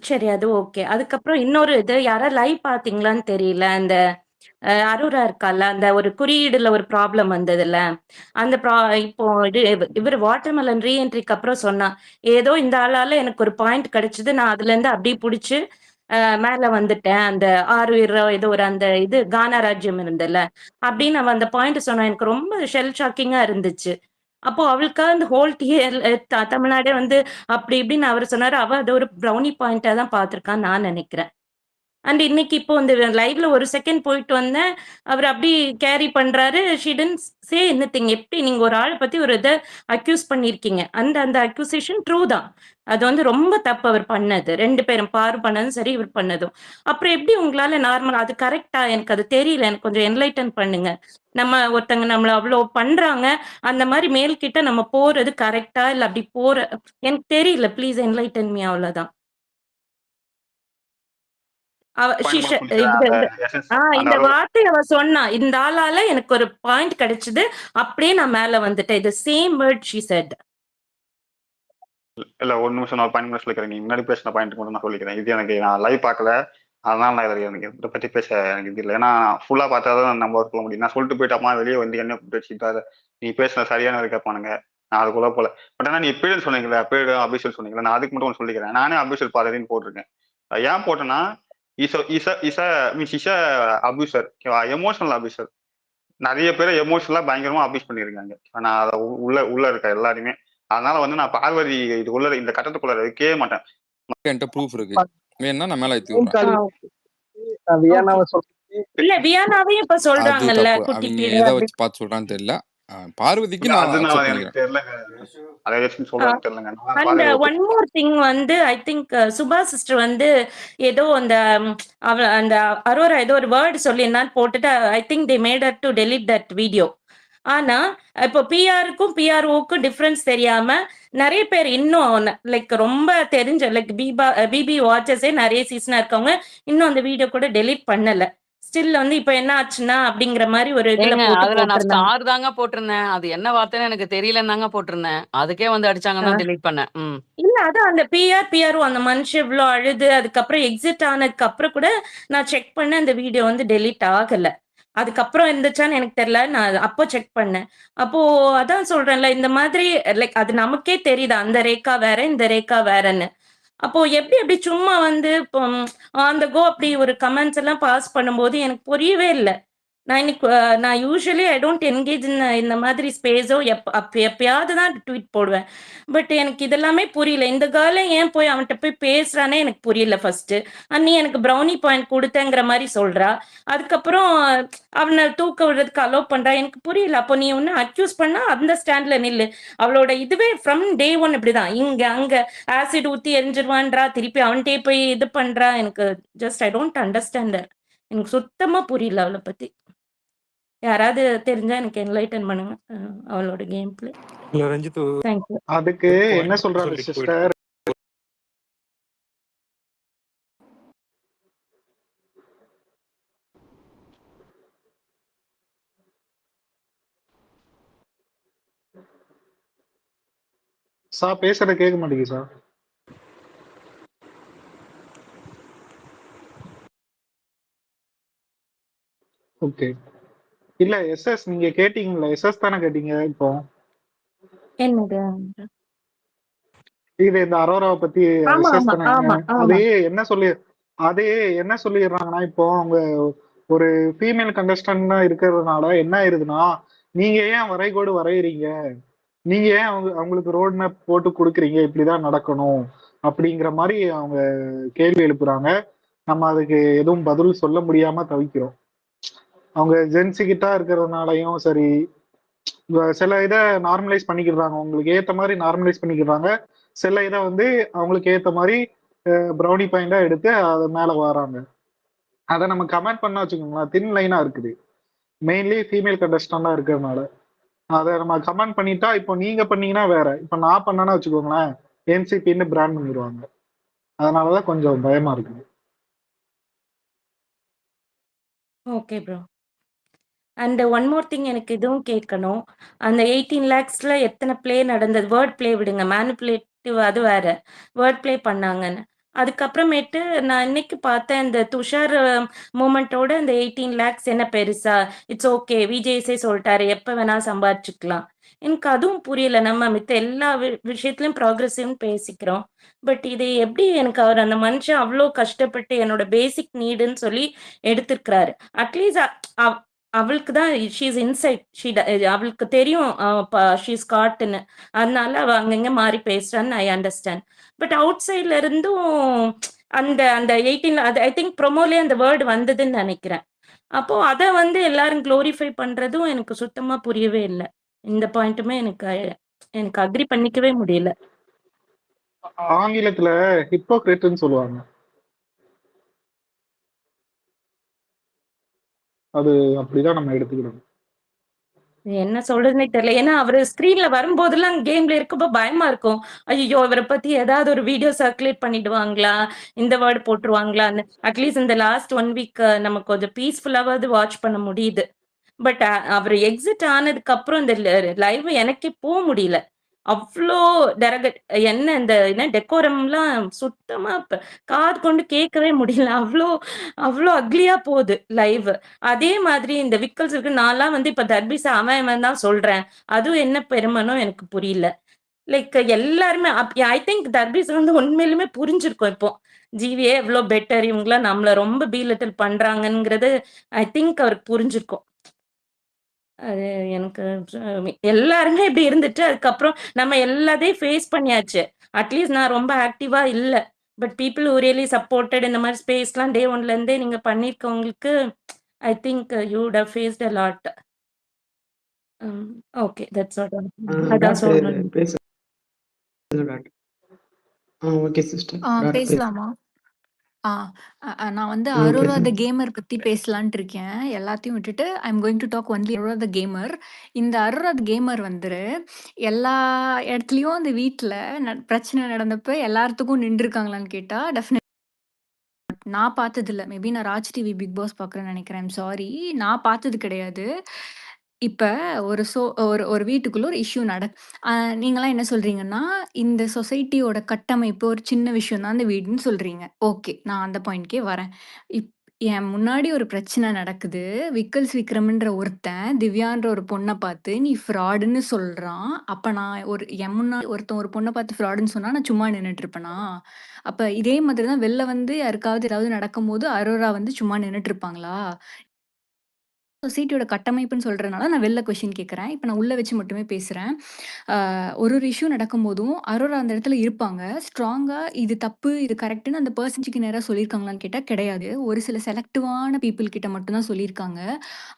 சரி, அது ஓகே. அதுக்கப்புறம் இன்னொரு இது, யாராவது லைவ் பாத்தீங்களான்னு தெரியல. அந்த அரோரா இருக்கால, அந்த ஒரு குறியீடுல ஒரு ப்ராப்ளம் வந்ததுல, அந்த இப்போ இவர் வாட்டர்மெலன் ரீஎன்ட்ரிக்கு அப்புறம் சொன்னா, ஏதோ இந்த ஆளால எனக்கு ஒரு பாயிண்ட் கிடைச்சது, நான் அதுல இருந்து அப்படியே பிடிச்சு மேல வந்துட்டேன். அந்த 6 ஏதோ ஒரு அந்த இது கானா ராஜ்யம் இருந்தல அப்படின்னு அவன் அந்த பாயிண்ட் சொன்னா. எனக்கு ரொம்ப ஷெல் ஷாக்கிங்கா இருந்துச்சு. அப்போ அவளுக்காக இந்த ஹோல் தமிழ்நாடே வந்து அப்படி இப்படின்னு அவர் சொன்னாரு. அவ அதை ஒரு ப்ரௌனி பாயிண்டா தான் பார்த்திருக்கான்னு நான் நினைக்கிறேன். அண்ட் இன்னைக்கு இப்போ இந்த லைவ்ல ஒரு செகண்ட் போயிட்டு வந்தேன். அவர் அப்படி கேரி பண்றாரு. She didn't say anything. எப்படி நீங்க ஒரு ஆளை பத்தி ஒரு இதை அக்யூஸ் பண்ணிருக்கீங்க, அந்த அக்யூசேஷன் ட்ரூ தான். அது வந்து ரொம்ப தப்பு அவர் பண்ணது. 2 பேரும் பாரு பண்ணதும் சரி, இவர் பண்ணதும். அப்புறம் எப்படி உங்களால நார்மல் அது கரெக்டா? எனக்கு அது தெரியல. எனக்கு கொஞ்சம் என்லைட்டன் பண்ணுங்க. நம்ம ஒருத்தங்க நம்மள அவ்வளவு பண்றாங்க, அந்த மாதிரி மேல் கிட்ட நம்ம போறது கரெக்டா இல்ல அப்படி எனக்கு தெரியல. Please enlighten me. அவ்வளவுதான். இந்த வார்த்தை அவ சொன்னா, இந்த ஆளால எனக்கு ஒரு பாயிண்ட் கிடைச்சது, அப்படியே நான் மேல வந்துட்டேன். இது சேம் வேர்ட் ஷி செட். இல்ல ஒரு நிமிஷம் நான் பாயிண்ட் சொல்லிக்கிறேன். நீ முன்னாடி பேசின பாயிண்ட் மட்டும் நான் சொல்லிக்கிறேன். இது எனக்கு நான் லைவ் பார்க்கல, அதனால நான் எனக்கு இதை பத்தி பேச எனக்கு இது இல்லை. ஏன்னா ஃபுல்லா பார்த்தாதான் நம்ம சொல்ல முடியும். நான் சொல்லிட்டு போயிட்டு அம்மா வெளியே வந்து என்ன பேசிட்டு நீ பேசுன சரியான கேட்பானுங்க, நான் அதுக்குள்ள போல. பட் ஆனா நீ பீரியட் சொன்னீங்களா, பீரியட் அபிஷியல் சொன்னீங்களா, நான் அதுக்கு மட்டும் சொல்லிக்கிறேன். நானே அபிஷியல் பாதரின்னு போட்டிருக்கேன். ஏன் போட்டேன்னா, அபியூசர், எமோஷனல் அபியூசர். நிறைய பேரை எமோஷனலா பயங்கரமா அபியூஸ் பண்ணிருக்காங்க. நான் அதை உள்ள இருக்க எல்லாருமே. அதனால வந்து நான் பார்வதி இதுக்குள்ள இந்த கட்டத்துக்குள்ள வைக்கவே மாட்டேன். என்கிட்ட ப்ரூஃப் இருக்கு, வேணா நான் மேல ஏத்தி விடுறேன். வியானாவை இல்ல வியானாவையும் இப்ப அது சொல்றாங்கல்ல தப்பு, குட்டி அவங்க பீடு எதை அப்படி. வச்சு பார்த்து சொல்றான்னு தெரியல. பார்வதிக்கு இல்ல, நான் அது அக்செப்ட் எனக்கு பண்ணிக்கிறேன். தெரியலங்க. அதை வச்சு சொல்றான்னு தெரியலங்க. நான் அண்ட் பாருங்க ஒன் மோர் திங் வந்து ஐ திங்க் சுபா சிஸ்டர் வந்து ஏதோ அந்த அந்த அரோரா ஏதோ ஒரு வேர்டு சொல்லியிருந்தான்னு போட்டுட்டு I think they made her to delete that video. ஆனா இப்போ பிஆருக்கும் பிஆர்ஓக்கும் டிஃபரன்ஸ் தெரியாம நிறைய பேர் இன்னும் லைக் ரொம்ப தெரிஞ்ச லைக் பிபி வாட்சஸே நிறைய சீசனா இருக்கவங்க இன்னும் அந்த வீடியோ கூட டெலீட் பண்ணல. ஸ்டில் வந்து இப்ப என்ன ஆச்சுன்னா அப்படிங்கிற மாதிரி ஒரு இதுல ஏங்க போட்டு அதுல நான் போட்டிருந்தாங்க. ஸ்டார் தாங்க போட்டிருந்தேன். அது என்ன வார்த்தைன்னு எனக்கு தெரியலன்னு தாங்க போட்டிருந்தேன். அதுக்கே வந்து அடிச்சாங்க தான் delete பண்ணேன். இல்ல அதான் அந்த பிஆர்ஓ அந்த மனுஷன் இவ்ளோ அழுது அதுக்கப்புறம் எக்ஸிட் ஆனதுக்கு அப்புறம் கூட நான் செக் பண்ண அந்த வீடியோ வந்து டெலீட் ஆகல. அதுக்கப்புறம் இருந்துச்சான்னு எனக்கு தெரியல. நான் அப்போ செக் பண்ணேன். அப்போ அதான் சொல்றேன்ல இந்த மாதிரி லைக் அது நமக்கே தெரியுது அந்த ரேகா வேற இந்த ரேகா வேறன்னு. அப்போ எப்படி சும்மா வந்து இப்போ ஆன் த கோ அப்படி ஒரு கமெண்ட்ஸ் எல்லாம் பாஸ் பண்ணும்போது எனக்கு புரியவே இல்ல. நான் யூசுவலி ஐ டோன்ட் என்கேஜ் இந்த மாதிரி ஸ்பேஸோ எப்பயாவது தான் ட்வீட் போடுவேன். பட் எனக்கு இதெல்லாமே புரியல. இந்த கேர்ள ஏன் போய் அவன்கிட்ட போய் பேசுறானே எனக்கு புரியல ஃபர்ஸ்ட். நீ எனக்கு ப்ரௌனி பாயிண்ட் கொடுத்தங்கிற மாதிரி சொல்றா. அதுக்கப்புறம் அவனை தூக்க விடுறதுக்கு அலோவ் பண்றா. எனக்கு புரியல. அப்போ நீ ஒன்னு அக்யூஸ் பண்ணா அந்த ஸ்டாண்ட்ல நில்லு. அவளோட இதுவே ஃப்ரம் டே ஒன் இப்படிதான். இங்க அங்க ஆசிட் ஊத்தி எரிஞ்சிருவான்றா, திருப்பி அவன்கிட்டயே போய் இது பண்றா. எனக்கு ஜஸ்ட் ஐ டோன்ட் அண்டர்ஸ்டாண்ட். எனக்கு சுத்தமா புரியல அவளை பத்தி. யாராவது தெரிஞ்சா எனக்கு என்லைட்டன் பண்ணுங்க அவளோட கேம் பிளே. இல்ல ரஞ்சித் தேங்க்யூ. அதுக்கு ஒரு என்ன பாயிண்ட் சொல்றாரு சொல்லிட்டு சிஸ்டர், போயிட்டு பேசுறத கேட்க மாட்டேங்குது சார். ஓகே, இல்ல எஸ்எஸ் நீங்க கேட்டீங்களா? எஸ்எஸ் தானே கேட்டீங்க. இப்போ என்னது? இது இந்த அரோராவை பத்தி ஆமா எஸ்எஸ் ஆமா தானே. ஆமா ஆமா. அதே என்ன சொல்லிடுறாங்கன்னா, இப்போ அவங்க ஒரு ஃபீமேல் கண்டஸ்டன்ட் இருக்கிறதுனால என்ன ஆயிருதுன்னா, நீங்க ஏன் வரைகோடு வரைகிறீங்க, நீங்க ஏன் அவங்களுக்கு ரோட் மேப் போட்டு கொடுக்குறீங்க, இப்படிதான் நடக்கணும் அப்படிங்கிற மாதிரி அவங்க கேள்வி எழுப்புறாங்க. நம்ம அதுக்கு எதுவும் பதில் சொல்ல முடியாம தவிக்கிறோம். அவங்க ஜென்ஸு கிட்ட இருக்கிறதுனாலையும் சரி, சில இதை நார்மலைஸ் பண்ணிக்கிறாங்க, உங்களுக்கு ஏத்த மாதிரி நார்மலைஸ் பண்ணிக்கிறாங்க. சில இதை வந்து அவங்களுக்கு ஏத்த மாதிரி ப்ரௌனி பாயிண்டா எடுத்து அதை மேல வராங்க. அதை நம்ம கமெண்ட் பண்ண வச்சுக்கோங்களேன், தின் லைனா இருக்குது. மெயின்லி ஃபீமேல் கண்டஸ்டண்டா இருக்கிறதுனால அதை நம்ம கமெண்ட் பண்ணிட்டா, இப்போ நீங்க பண்ணீங்கன்னா வேற, இப்போ நான் பண்ணேன்னா வச்சுக்கோங்களேன் என்சிபின்னு பிராண்ட் பண்ணிடுவாங்க. அதனாலதான் கொஞ்சம் பயமா இருக்குது. Okay bro. And one more thing எனக்கு இதுவும் கேட்கணும். அந்த 18 lakhsல எத்தனை பிளே நடந்தது? வேர்ட் பிளே விடுங்க, மேனிப்புலேட்டிவ் அது வேற. வேர்ட் பிளே பண்ணாங்கன்னு. அதுக்கப்புறமேட்டு நான் இன்னைக்கு பார்த்தேன் இந்த துஷார் மூமெண்ட்டோட இந்த 18 lakhs என்ன பெருசா? இட்ஸ் ஓகே, விஜய்ஸே சொல்லிட்டாரு எப்ப வேணா சம்பாதிச்சுக்கலாம். எனக்கு அதுவும் புரியல. நம்ம மித்த எல்லா விஷயத்துலயும் ப்ராக்ரெசிவ்னு பேசிக்கிறோம். பட் இது எப்படி எனக்கு அவர் அந்த மனுஷன் அவ்வளோ கஷ்டப்பட்டு என்னோட பேசிக் நீடுன்னு சொல்லி எடுத்திருக்கிறாரு. அட்லீஸ்ட் அவளுக்கு தான் ஷீஸ் இன்சைட் அவளுக்கு தெரியும் ஷீஸ் காட்டுன்னு. அதனால அவ அங்கங்க மாறி பேசுறான்னு ஐ அண்டர்ஸ்டாண்ட். பட் அவுட் சைட்ல இருந்தும் அந்த அந்த 18 அது ஐ திங்க் ப்ரொமோலே அந்த வேர்டு வந்ததுன்னு நினைக்கிறேன். அப்போ அதை வந்து எல்லாரும் க்ளோரிஃபை பண்றதும் எனக்கு சுத்தமா புரியவே இல்லை. இந்த பாயிண்ட்டுமே எனக்கு அக்ரி பண்ணிக்கவே முடியல. ஆங்கிலத்துல ஹிப்போக்ரேட்னு சொல்லுவாங்க. அது அப்படிதான் நம்ம எடுத்துக்கணும். என்ன சொல்றதுன்னே தெரியல. ஏன்னா அவரு ஸ்கிரீன்ல வரும்போதெல்லாம் கேம்ல இருக்கப்போ பயமா இருக்கும். ஐயோ இவரை பத்தி ஏதாவது ஒரு வீடியோ சர்க்குலேட் பண்ணிடுவாங்களா, இந்த வேர்டு போட்டுருவாங்களான்னு. அட்லீஸ்ட் இந்த லாஸ்ட் 1 வீக் நம்ம கொஞ்சம் பீஸ்ஃபுல்லாவது வாட்ச் பண்ண முடியுது. பட் அவர் எக்ஸிட் ஆனதுக்கு அப்புறம் இந்த லைவ் எனக்கே போக முடியல. அவ்வளோ என்ன டெக்கோரம்லாம் சுத்தமா காது கொண்டு கேட்கவே முடியல. அவ்வளோ அவ்வளோ அக்லியா போகுது லைவ். அதே மாதிரி இந்த விக்கல்ஸ் இருக்கு. நான்லாம் வந்து இப்ப தர்பீஸ் அவன் தான் சொல்றேன். அதுவும் என்ன பெருமைனோ எனக்கு புரியல. லைக் எல்லாருமே ஐ திங்க் தர்பீஸ் வந்து உண்மையிலுமே புரிஞ்சிருக்கும் இப்போ. ஜீவியே எவ்வளோ பெட்டர், இவங்களாம் நம்மள ரொம்ப பீலிட்டில் பண்றாங்கங்கிறது ஐ திங்க் அவருக்கு புரிஞ்சிருக்கும். அது எனக்கு எல்லாருமே இப்படி இருந்துட்டு அதுக்கப்புறம் நம்ம எல்லாத்தையும் ஃபேஸ் பண்ணியாச்சு. அட்லீஸ்ட் நான் ரொம்ப ஆக்டிவா இல்ல. But people who really supported இந்த மாதிரி ஸ்பேஸ்லாம் டே ஒன்லேருந்தே நீங்கள் பண்ணியிருக்கவங்களுக்கு I think you would have faced a lot. Okay that's what அதான் டாக்டர் சொல்லணும். பேசுங்க டாக்டர். Okay sister. பேசலாமா? ஆ நான் வந்து ஆ அரோரா த பேசுங்க. கேமர் பத்தி பேசலான்ட்டு இருக்கேன். எல்லாத்தையும் விட்டுட்டு I am going to talk only Aurora the gamer. இந்த அரோரா த கேமர் வந்துரு எல்லா இடத்துலயும் அந்த வீட்ல பிரச்சனை நடந்தப்ப எல்லாத்துக்கும் நின்றுருக்காங்களான்னு கேட்டா, நான் பார்த்ததில்ல. மேபி நான் ராஜ் டிவி பிக் பாஸ் பார்க்குறேன்னு நெனைக்கிறேன். I'm sorry. நான் பார்த்தது கிடையாது. இப்ப ஒரு வீட்டுக்குள்ள ஒரு இஷ்யூ நீங்கலாம் என்ன சொல்றீங்கன்னா, இந்த சொசைட்டியோட கட்டமைப்பு ஒரு சின்ன விஷயம் தான் அந்த வீடுன்னு சொல்றீங்க. ஓகே. நான் அந்த பாயிண்ட்க்கே வரேன். என் முன்னாடி ஒரு பிரச்சனை நடக்குது. விக்கல்ஸ் விக்ரம்ன்ற ஒருத்தன் திவ்யான்ற ஒரு பொண்ண பார்த்து நீ ஃப்ராடுன்னு சொல்றான். அப்ப நான் என் முன்னாடி ஒருத்தன் ஒரு பொண்ண பார்த்து ஃப்ராடுன்னு சொன்னா நான் சும்மா நின்னுட்டு இருப்பேனா? அப்ப இதே மாதிரி தான் வெளில வந்து யாருக்காவது ஏதாவது நடக்கும்போது அரோரா வந்து சும்மா நின்னுட்டு இருப்பாங்களா? சொசைட்டியோட கட்டமைப்புன்னு சொல்றதுனால நான் வெளில கொஸ்டின் கேட்குறேன். இப்ப நான் உள்ள வச்சு மட்டுமே பேசுறேன். ஒரு இஷ்யூ நடக்கும்போதும் அரோரா அந்த இடத்துல இருப்பாங்க. ஸ்ட்ராங்கா இது தப்பு, இது கரெக்ட்ன்னு அந்த பெர்சனுக்கு நேரா சொல்லியிருக்காங்களான்னு கேட்டா கிடையாது. ஒரு சில செலக்டிவான பீப்பிள் கிட்ட மட்டும் தான் சொல்லியிருக்காங்க.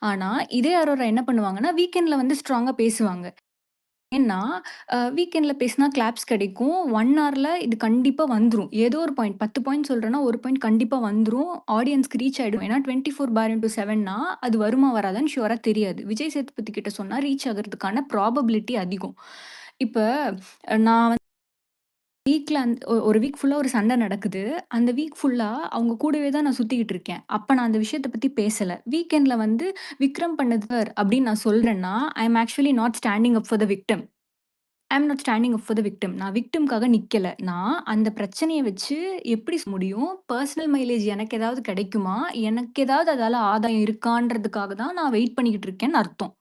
ஆனா, இதே அரோரா என்ன பண்ணுவாங்கன்னா, வீக்கெண்ட்ல வந்து ஸ்ட்ராங்கா பேசுவாங்க. ஏன்னா, வீக்கெண்ட்ல பேசினா கிளாப்ஸ் கிடைக்கும். 1 ஹார்ல இது கண்டிப்பா வந்துரும். ஏதோ ஒரு பாயிண்ட் 10 பாயிண்ட் சொல்றேன்னா, ஒரு பாயிண்ட் கண்டிப்பா வந்துரும். ஆடியன்ஸ்க்கு ரீச் ஆயிடும். ஏன்னா 24/7னா அது வருமா வராதான்னு ஷூரா தெரியாது. விஜய் சேதுபதி கிட்ட சொன்னா ரீச் ஆகுறதுக்கான ப்ராபபிலிட்டி அதிகம். இப்ப நான் வீக்ல ஒரு வீக் ஃபுல்லா ஒரு சண்டை நடக்குது. அந்த வீக் ஃபுல்லா அவங்க கூடவே தான் நான் சுத்திக்கிட்டு இருக்கேன். அப்ப நான் அந்த விஷயத்த பத்தி பேசல. வீக்கெண்ட்ல வந்து விக்ரம் பண்ணது அப்படின்னு நான் சொல்றேன்னா, I am actually not standing up for the victim. I am not standing up for the victim. நான் விக்டிம்காக நிக்கல. நான் அந்த பிரச்சனைய வச்சு எப்படி முடியும்? பெர்சனல் மைலேஜ் எனக்கு ஏதாவது கிடைக்குமா? எனக்கு ஏதாவது அதால ஆதாயம் இருக்கான்றதுக்காக தான் நான் வெயிட் பண்ணிக்கிட்டு இருக்கேன்னு அர்த்தம்.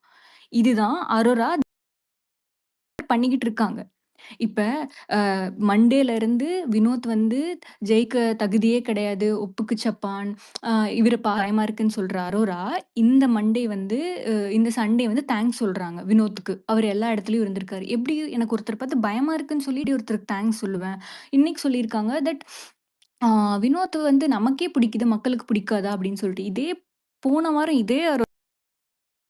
இதுதான் அரோரா பண்ணிக்கிட்டு இருக்காங்க. இப்ப மண்டேல இருந்து வினோத் வந்து ஜெயிக்க தகுதியே கிடையாது. ஒப்புக்கு சப்பான், இவரு பயமா இருக்குன்னு சொல்ற அரோரா, இந்த மண்டே வந்து இந்த சண்டே வந்து தேங்க்ஸ் சொல்றாங்க வினோத்துக்கு. அவரு எல்லா இடத்துலயும் இருந்திருக்காரு. எப்படி எனக்கு ஒருத்தர பார்த்து பயமா இருக்குன்னு சொல்லிட்டு ஒருத்தருக்கு தேங்க்ஸ் சொல்லுவேன். இன்னைக்கு சொல்லியிருக்காங்க தட் வினோத் வந்து நமக்கே பிடிக்குது, மக்களுக்கு பிடிக்காதா அப்படின்னு சொல்லிட்டு. போன வாரம் இதே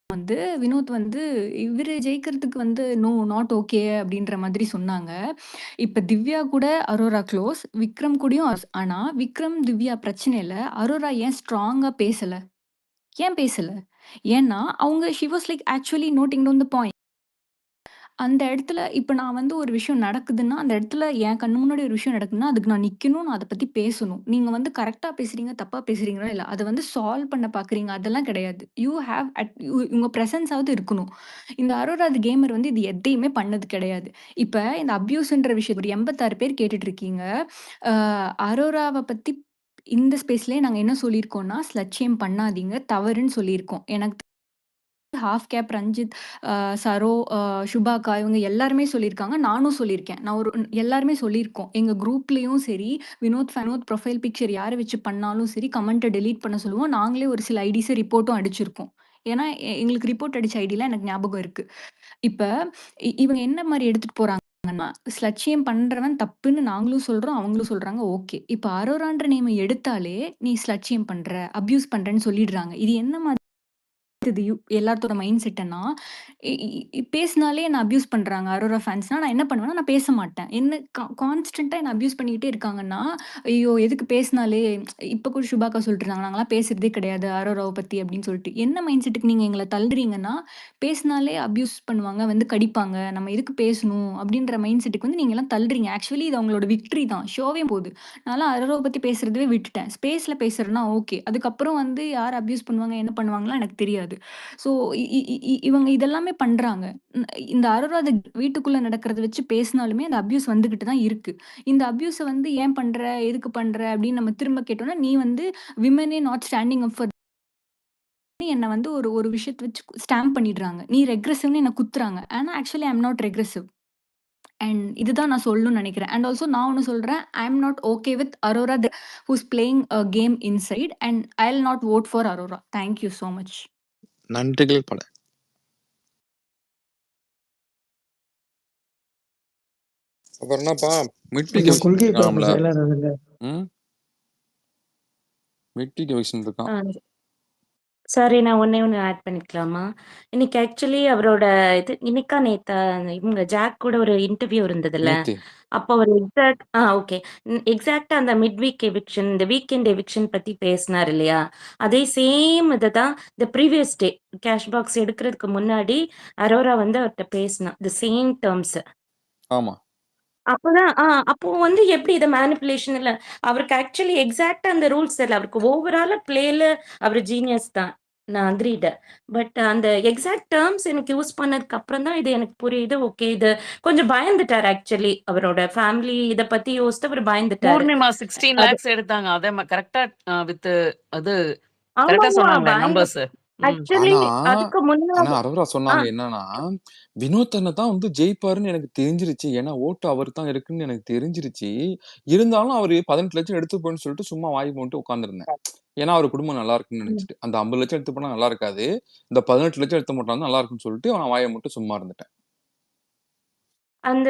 வந்து வினோத் வந்து இவரு ஜெயிக்கிறதுக்கு வந்து நாட் ஓகே அப்படின்ற மாதிரி சொன்னாங்க. இப்ப திவ்யா கூட அரோரா க்ளோஸ். விக்ரம் கூடயும் ஆனா விக்ரம், திவ்யா பிரச்சனை இல்ல. அரோரா ஏன் ஸ்ட்ராங்கா பேசல? ஏன் பேசல? ஏன்னா அவங்க she was like actually noting down the point. அந்த இடத்துல இப்ப நான் வந்து ஒரு விஷயம் நடக்குதுன்னா, அந்த இடத்துல என் கண்ணு முன்னாடி ஒரு விஷயம் நடக்குதுன்னா, அதுக்கு நான் நிக்கணும். நான் அத பத்தி பேசணும். நீங்க வந்து கரெக்ட்டா பேசுறீங்க, தப்பா பேசுறீங்களோ இல்ல. அத வந்து சால்வ் பண்ண பார்க்குறீங்க. அதெல்லாம் கிடையாது. யூ ஹேவ் உங்க பிரசன்ஸாவது இருக்கணும். இந்த அரோரா தி கேமர் வந்து இது எதையுமே பண்ணது கிடையாது. இப்ப இந்த அப்யூஸ்ன்ற விஷயம் ஒரு 86 பேர் கேட்டுட்டு இருக்கீங்க. அ அரோராவ பத்தி இந்த ஸ்பேஸ்லயே நாங்க என்ன சொல்லியிருக்கோம்னா, ஸ்லட் ஷேம் பண்ணாதீங்க. தவறுன்னு சொல்லியிருக்கோம். எனக்கு ஹாஃப் கேப் ரஞ்சித், சரோ, சுபாக்கா இவங்க எல்லாருமே சொல்லியிருக்காங்க. நானும் சொல்லியிருக்கேன். எல்லாருமே சொல்லியிருக்கோம். எங்க குரூப்லயும் சரி, வினோத் ப்ரொஃபைல் பிக்சர் யார வச்சு பண்ணாலும் சரி, கமெண்ட்ட டெலீட் பண்ண சொல்லுவோம். நாங்களே ஒரு சில ஐடிஸ ரிப்போர்ட்டும் அடிச்சிருக்கோம். ஏன்னா, எங்களுக்கு ரிப்போர்ட் அடிச்ச ஐடிலாம் எனக்கு ஞாபகம் இருக்கு. இப்ப இவங்க என்ன மாரி எடுத்துட்டு போறாங்கன்னா, ஸ்லட் ஷேம் பண்றவன் தப்புன்னு நாங்களும் சொல்றோம், அவங்களும் சொல்றாங்க. ஓகே. இப்ப அரோரான்ற நேம எடுத்தாலே, நீ ஸ்லட் ஷேம் பண்ற, அப்யூஸ் பண்றன்னு சொல்லிடுறாங்க. இது என்ன மாதிரி எல்லாத்தோட மைண்ட் செட்டுன்னா, பேசினாலே என்ன அப்யூஸ் பண்றாங்க அரோரா ஃபேன்ஸ்னா, நான் என்ன பண்ணுவேன்னா, நான் பேச மாட்டேன். என்ன கான்ஸ்டன்ட்டா என்ன அப்யூஸ் பண்ணிக்கிட்டே இருக்காங்கன்னா, ஐயோ! எதுக்கு பேசினாலே இப்ப கூட சுபாக்கா சொல்லிட்டு இருந்தாங்க, நாங்கலாம் பேசுறதே கிடையாது அரோராவ பத்தி அப்படின்னு சொல்லிட்டு. என்ன மைண்ட் செட்டுக்கு நீங்க எங்கள தள்ளுறீங்கன்னா, பேசினாலே அப்யூஸ் பண்ணுவாங்க, வந்து கடிப்பாங்க, நம்ம எதுக்கு பேசணும் அப்படின்ற மைண்ட் செட்டுக்கு வந்து நீங்கலாம் தள்ளுறீங்க. ஆக்சுவலி இது அவங்களோட விக்டரி தான். ஷோவே போது. நான்லாம் அரோராவ பத்தி பேசுறதவே விட்டுட்டேன். ஸ்பேஸ்ல பேசுறேன்னா ஓகே. அதுக்கப்புறம் வந்து யார் அப்யூஸ் பண்ணுவாங்க, என்ன பண்ணுவாங்கலாம் எனக்கு தெரியாது. ஸோ இவங்க இதெல்லாமே பண்றாங்க. இந்த அரோரா வீட்டுக்குள்ள நடக்கிறத வச்சு பேசினாலுமே அந்த அப்யூஸ் வந்துகிட்டு தான் இருக்கு. இந்த அப்யூஸ வந்து ஏன் பண்ற? எதுக்கு பண்ற? அப்படின்னு நம்ம திரும்ப கேட்டோம்னா, நீ வந்து விமனே நாட் ஸ்டாண்டிங் அப் ஃபார் என்ன வந்து ஒரு விஷயத்த வச்சு ஸ்டாம்ப் பண்ணிடுறாங்க. நீ ரெக்ரெசிவ்ன்னு என்ன குத்துறாங்க. ஆனா actually I am not regressive. And இதுதான் நான் சொல்லணும்னு நினைக்கிறேன். அண்ட் ஆல்சோ நான் ஒண்ணு சொல்றேன். I am not okay with Aurora who's playing a game inside and I will not vote for Aurora. Thank you so much. நன்றிகள் பல. அப்புறம் என்னப்பா மிட் வீக் நம்ம எவிக்ஷன் கொள்கை பரப்பு இருக்கான்ல. செயலர் அதுல. மிட் வீக் எவிக்ஷன் இருக்கான். சாரி, நான் ஒண்ணே ஒண்ணு ஆட் பண்ணிக்கலாமா? இன்னைக்கு ஆக்சுவலி அவரோட இன்னைக்கா நேத்தா இவங்க ஜாக் கூட ஒரு இன்டர்வியூ இருந்ததுல்ல. நேத்து அப்போ அவர் ஓகே. எக்ஸாக்ட்டா அந்த மிட் வீக் எவிக்ஷன், இந்த வீக்கெண்ட் எவிக்ஷன் பத்தி பேசினார் இல்லையா? அதே சேம் இதுதான் இந்த ப்ரீவியஸ் டே கேஷ் பாக்ஸ் எடுக்கிறதுக்கு முன்னாடி அரோரா வந்து அவர்ட்ட பேசினா. The same terms. ஆமா. அப்பதான் அப்போ வந்து எப்படி இத மேனிபுலேஷன் இல்ல. அவருக்கு ஆக்சுவலி எக்ஸாக்ட்டா அந்த ரூல்ஸ் தெரியல. அவருக்கு ஓவராலா பிளேல அவரு ஜீனியஸ் தான். நான் அக்ரீட். பட் அந்த எக்ஸாக்ட் டெர்ம்ஸ் எனக்கு யூஸ் பண்ணதுக்கு அப்புறம் தான் இது எனக்கு புரியுது. ஓகே, இது கொஞ்சம் பயந்துட்டாரு ஆக்சுவலி. அவரோட ஃபேமிலி இத பத்தி யோசிச்சு அவரு பயந்துட்டாரு. பூர்ணிமா 16 அது lakhs எடுத்தாங்க. அதே கரெக்ட்டா வித் அது கரெக்ட்டா ஆமாமா. சொன்னாங்களே நம்பர்ஸ். ஆக்சுவலி ஆனா அதுக்கு ஆனா முன்னாடி அரோரா சொன்னாங்க என்னன்னா, வினோத் அண்ணன் தான் வந்து ஜெயிப்பாருன்னு எனக்கு தெரிஞ்சிருச்சு. ஏன்னா ஓட்டு அவருக்கு தான் இருக்குன்னு எனக்கு தெரிஞ்சிருச்சு. இருந்தாலும் அவரு 18 லட்சம் எடுத்துப்போன்னு சொல்லிட்டு சும்மா வாய் மூடிட்டு உட்கார்ந்திருந்தேன். ஏன்னா அவர் குடும்பம் நல்லா இருக்குன்னு நினைச்சிட்டு. அந்த 50 லட்சம் எடுத்து போனா நல்லா இருக்காது. இந்த 18 லட்சம் எடுத்து போட்டா நல்லா இருக்குன்னு சொல்லிட்டு நான் வாயை மூடிட்டு சும்மா இருந்துட்டேன். அந்த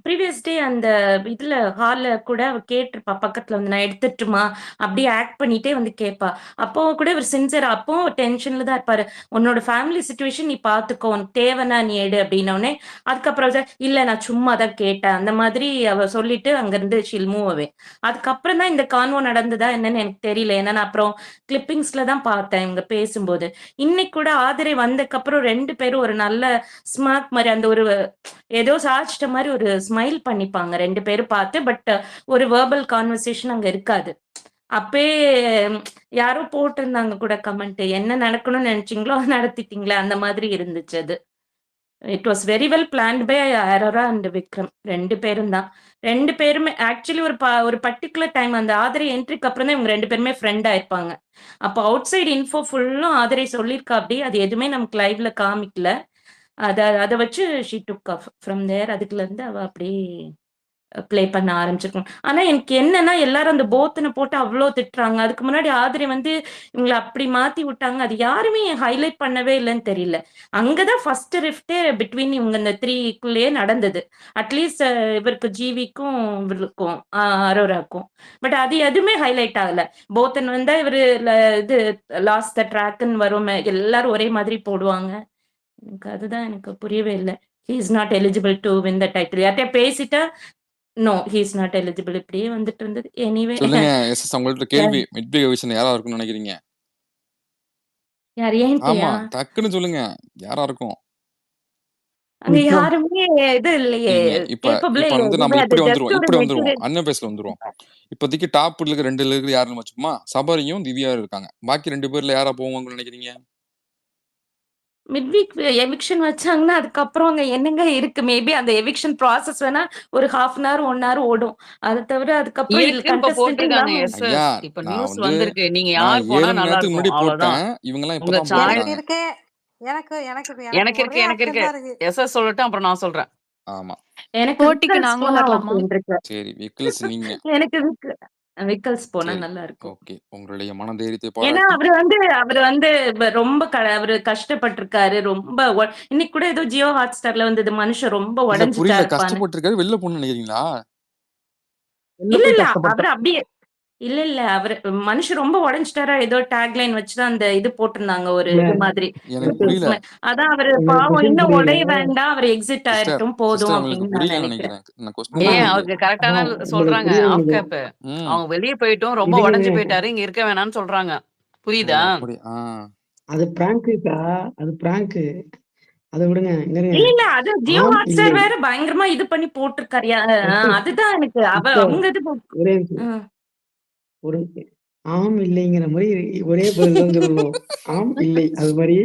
ப்ரீவியஸ் டே அந்த இதுல ஹால்ல கூட அவ கேட்டிருப்பா பக்கத்துல வந்து, நான் எடுத்துட்டுமா அப்படியே ஆக்ட் பண்ணிட்டே வந்து கேட்பா. அப்போ கூட இவர் சின்சியரா, அப்போ டென்ஷன்ல தான் இருப்பாரு. உன்னோட ஃபேமிலி சுச்சுவேஷன் நீ பாத்துக்கோ, உனக்கு தேவைன்னா நீ எடு அப்படின்னோடனே, அதுக்கப்புறம் இல்ல நான் சும்மா தான் கேட்டேன் அந்த மாதிரி அவ சொல்லிட்டு அங்கிருந்து ஷில் மூவ் அவே. அதுக்கப்புறம் தான் இந்த கான்வோ நடந்ததா என்னன்னு எனக்கு தெரியல. ஏன்னா நான் அப்புறம் கிளிப்பிங்ஸ்ல தான் பார்த்தேன் இவங்க பேசும்போது. இன்னைக்கு கூட ஆதிரை வந்ததுக்கப்புறம் 2 பேரும் ஒரு நல்ல ஸ்மார்ட் மாதிரி அந்த ஒரு ஏதோ சாதிச்சிட்ட மாதிரி ஒரு ஸ்மைல் பண்ணிப்பாங்க 2 பேரும் பார்த்து. பட் ஒரு வெர்பல் கான்வர்சேஷன் அங்க இருக்காது. அப்பயே யாரோ போட்டிருந்தாங்க கூட கமெண்ட், என்ன நடக்கணும்னு நினைச்சீங்களோ நடத்திட்டீங்களே அந்த மாதிரி இருந்துச்சு அது. It was very well planned by Arora and Vikram. 2 பேரும் தான். 2 பேருமே ஆக்சுவலி ஒரு பர்டிகுலர் டைம் அந்த ஆதிரை என்ட்ரிக்கு அப்புறம் தான் இவங்க 2 பேருமே ஃப்ரெண்ட் ஆயிருப்பாங்க. அப்போ அவுட் சைடு இன்ஃபோ ஃபுல்லும் ஆதிரை சொல்லியிருக்கா. அப்படி அது எதுவுமே நமக்கு லைவ்ல காமிக்கல. அத வச்சு ஷி டுக் ஆஃப் ஃப்ரம் தேர். அதுக்குலேருந்து அவ அப்படியே ப்ளே பண்ண ஆரம்பிச்சிருக்கும். ஆனா எனக்கு என்னன்னா, எல்லாரும் அந்த போத்தனை போட்டு அவ்ளோ திட்டுறாங்க. அதுக்கு முன்னாடி ஆதிரை வந்து இவங்கள அப்படி மாத்தி விட்டாங்க. அது யாருமே ஹைலைட் பண்ணவே இல்லன்னு தெரியல. அங்கதான் ஃபர்ஸ்ட் ரிஃப்டே பிட்வீன் இவங்க இந்த 3க்குள்ளேயே நடந்தது. அட்லீஸ்ட் இவருக்கு ஜிவிக்கும் இவருக்கும் அரோராக்கும். பட் அது எதுவுமே ஹைலைட் ஆகல. போத்தன் வந்தா இவரு இது லாஸ்ட் த ட்ராக்ன்னு வரும், எல்லாரும் ஒரே மாதிரி போடுவாங்க. அதுதான் எனக்கு புரியவே இல்ல. He is not eligible to win the title. யார்கிட்டயா பேசிட்டா no he is not eligible இப்படியே வந்துட்டு இருந்தது. எனிவே சொல்லுங்க எஸ்எஸ், உங்கள்ட்ட கேள்வி. மிட் வீக் எவிக்ஷன் யாரா இருக்கும்னு நினைக்கிறீங்க? யார் ஏன்ட்டியா? ஆமா, டக்குன்னு சொல்லுங்க. யாரா இருக்கும்? அங்க யாருமே இது இல்லையே, இப்ப கேப்பபிளே இப்ப இல்லையே. வந்து நம்ம எதுவுமே அது இப்படி ஜஸ்ட் வந்துருவோம் ஒரு இப்படி வந்துருவோம் மெட்டீரியல். அண்ணன் பேஸ்ல வந்துருவோம். இப்போதைக்கு டாப் இருக்க 2 இருக்கிற யாருன்னு வச்சுப்போமா? சபரியும் திவ்யாவும் இருக்காங்க. பாக்கி 2 பேர்ல யாரா போவாங்கன்னு நினைக்கிறீங்க? மிட் வீக் எவிக்ஷன் வச்சாங்கன்னா அதுக்கப்புறம் அங்க என்னங்க இருக்கு? மேபி அந்த எவிக்ஷன் ப்ராசஸ் வேணா ஒரு 1/2 அன் ஹவர் 1 ஹவர் ஓடும். அதை தவிர அதுக்கப்புறம் இதுல இருக்குன்னு இப்ப கண்டஸ்டன்ட் போட்டிருக்காங்க இல்லாம எஸ்எஸ். ஐயா, இப்ப நான் நியூஸ் வந்து வந்திருக்கு. நீங்க நான் யார் போனா 7 மணி நல்லா நேரத்துக்கு இருக்கும், முன்னாடி அவ்வளவுதான். போட்டேன். இவங்கெல்லாம் உங்க இப்பதான் சாய்ஸ். எனக்கு போட்டிருக்காங்க. இருக்கு எனக்கு எனக்கு எனக்கு எனக்கு ஒரே இருக்கு ஆப்ஷன் தான் இருக்கு. எஸ்எஸ் சொல்லட்டும், அப்புறம் நான் சொல்றேன். ஆமா, எனக்கு போட்டிக்கு விக்கல்ஸ் நாங்களும் போனா வரலாமா? ஓகே இருக்கு. சரி விக்கல்ஸ் நீங்க. எனக்கு விக்கல்ஸ் போனா சரி, நல்லா இருக்கும். ஓகே. உங்களுடைய மனதைரியத்தை ஏன்னா பாராட்டி அவரு வந்து ரொம்ப அவரு கஷ்டப்பட்டிருக்காரு. ரொம்ப இன்னைக்கு கூட ஏதோ ஜியோ ஹாட் ஸ்டார்ல வந்தது, மனுஷன் ரொம்ப இல்ல புரியல. உடஞ்சிட்டாருப்பான்னு. கஷ்டப்பட்டிருக்காரு, வெளில போகணும்னு நினைக்கிறீங்களா? வெளில இல்ல போய் இல்ல கஷ்டப்பட்டேன். அவரு அப்படியே இல்ல அவரு மனுஷன் ரொம்ப உடஞ்சிட்டாரா ஏதோ டேக்லைன் வச்சுதான் அந்த இது போட்டிருந்தாங்க, ஒரு இல்ல இது மாதிரி. எனக்கு புரியல. அதான் அவரு உங்களுக்கு பாவம் கொஸ்டின் இன்னும் புரியல. உடைய வேண்டாம், அவர் எக்ஸிட் சிஸ்டர் ஆயிரட்டும் போதும் சிஸ்டர் உங்களுக்கு அப்படின்னு நான் புரியலன்னு நினைக்கிறேன். நினைக்கிறேன். நான் கொஸ்டின் ஆமா புரியலையே. அவருக்கு கரெக்டா தான் உங்களுக்கு சொல்றாங்க. புரியுது ஆஃப் உங்களுக்கு. கேப். ம் அவங்க வெளியே போயிட்டும் ரொம்ப இதுங்க உடஞ்சு போயிட்டாரு, இங்க இருக்க வேணாம்னு சொல்றாங்க. புரியுதா? அப்படி அது பிராங்க்குக்கா, அது பிராங்க். அதை விடுங்க. இங்க இருங்க. இல்ல அது ஜியோ ஆம் ஹாட் இல்லை. ஸ்டார் வேற பயங்கரமா இது பண்ணி போட்டிருக்காரு. அதுதான் எனக்கு இப்போ அவங்க இது ஒரே ஒரு ஆம் இல்லைங்கிற மாதிரி ஒரே பதில் தான் சொல்லணும். ஆம் இல்லை. அது மாதிரி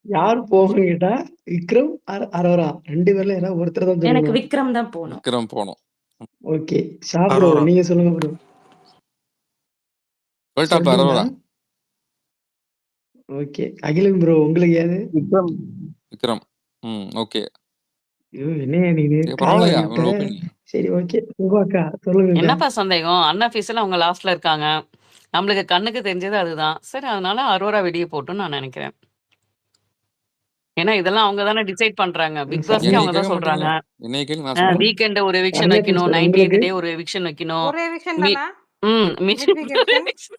யார் போகணும்னு கேட்டா விக்ரம் அரோரா 2 பேர்ல யாராவது ஒருத்தர் தான் எனக்கு சொல்லணும். விக்ரம் தான் போகணும். விக்ரம் போனோம். ஓகே ப்ரோ, நீங்க சொல்லுங்க ப்ரோ. சொல்லிட்டாப்ல சொல்லிட்டீங்களா? அரோரா. ஓகே அகிலன் ப்ரோ, உங்களுக்கு யாரு? விக்ரம். ஓகே. என்னையா நீங்க பரவாயில்லையா, காலவாரி விட்ட? ஒப்பீனியன். சரி ஓகே, உங்க அக்கா சொல்லுங்க. என்னப்பா சந்தேகம்? அண்ணா ஃபீஸ்ல அவங்க லாஸ்ட்ல இருக்காங்க. நம்மளுக்கு கண்ணுக்கு தெரிஞ்சது அதுதான். சரி, அதனால அரோரா வெளியே போட்டுன்னு நான் நினைக்கிறேன். ஏன்னா இதெல்லாம் அவங்க தானே டிசைட் பண்றாங்க. பிக் பாஸ்க்கே என்னைய அவங்க கேட்க தான் சொல்றாங்க. மாட்டீங்களே, என்னைய கேள்வி நான் சொல்றேன். வீக்கெண்ட் ஒரு எவிக்ஷன் ரம்யா வைக்கணும், சிஸ்டர் 98th உங்களுக்கு டே ஒரு எவிக்ஷன் வைக்கணும். ஒரு எவிக்ஷன் மி தானா? மிட் மிட் வீக் எவிக்ஷன்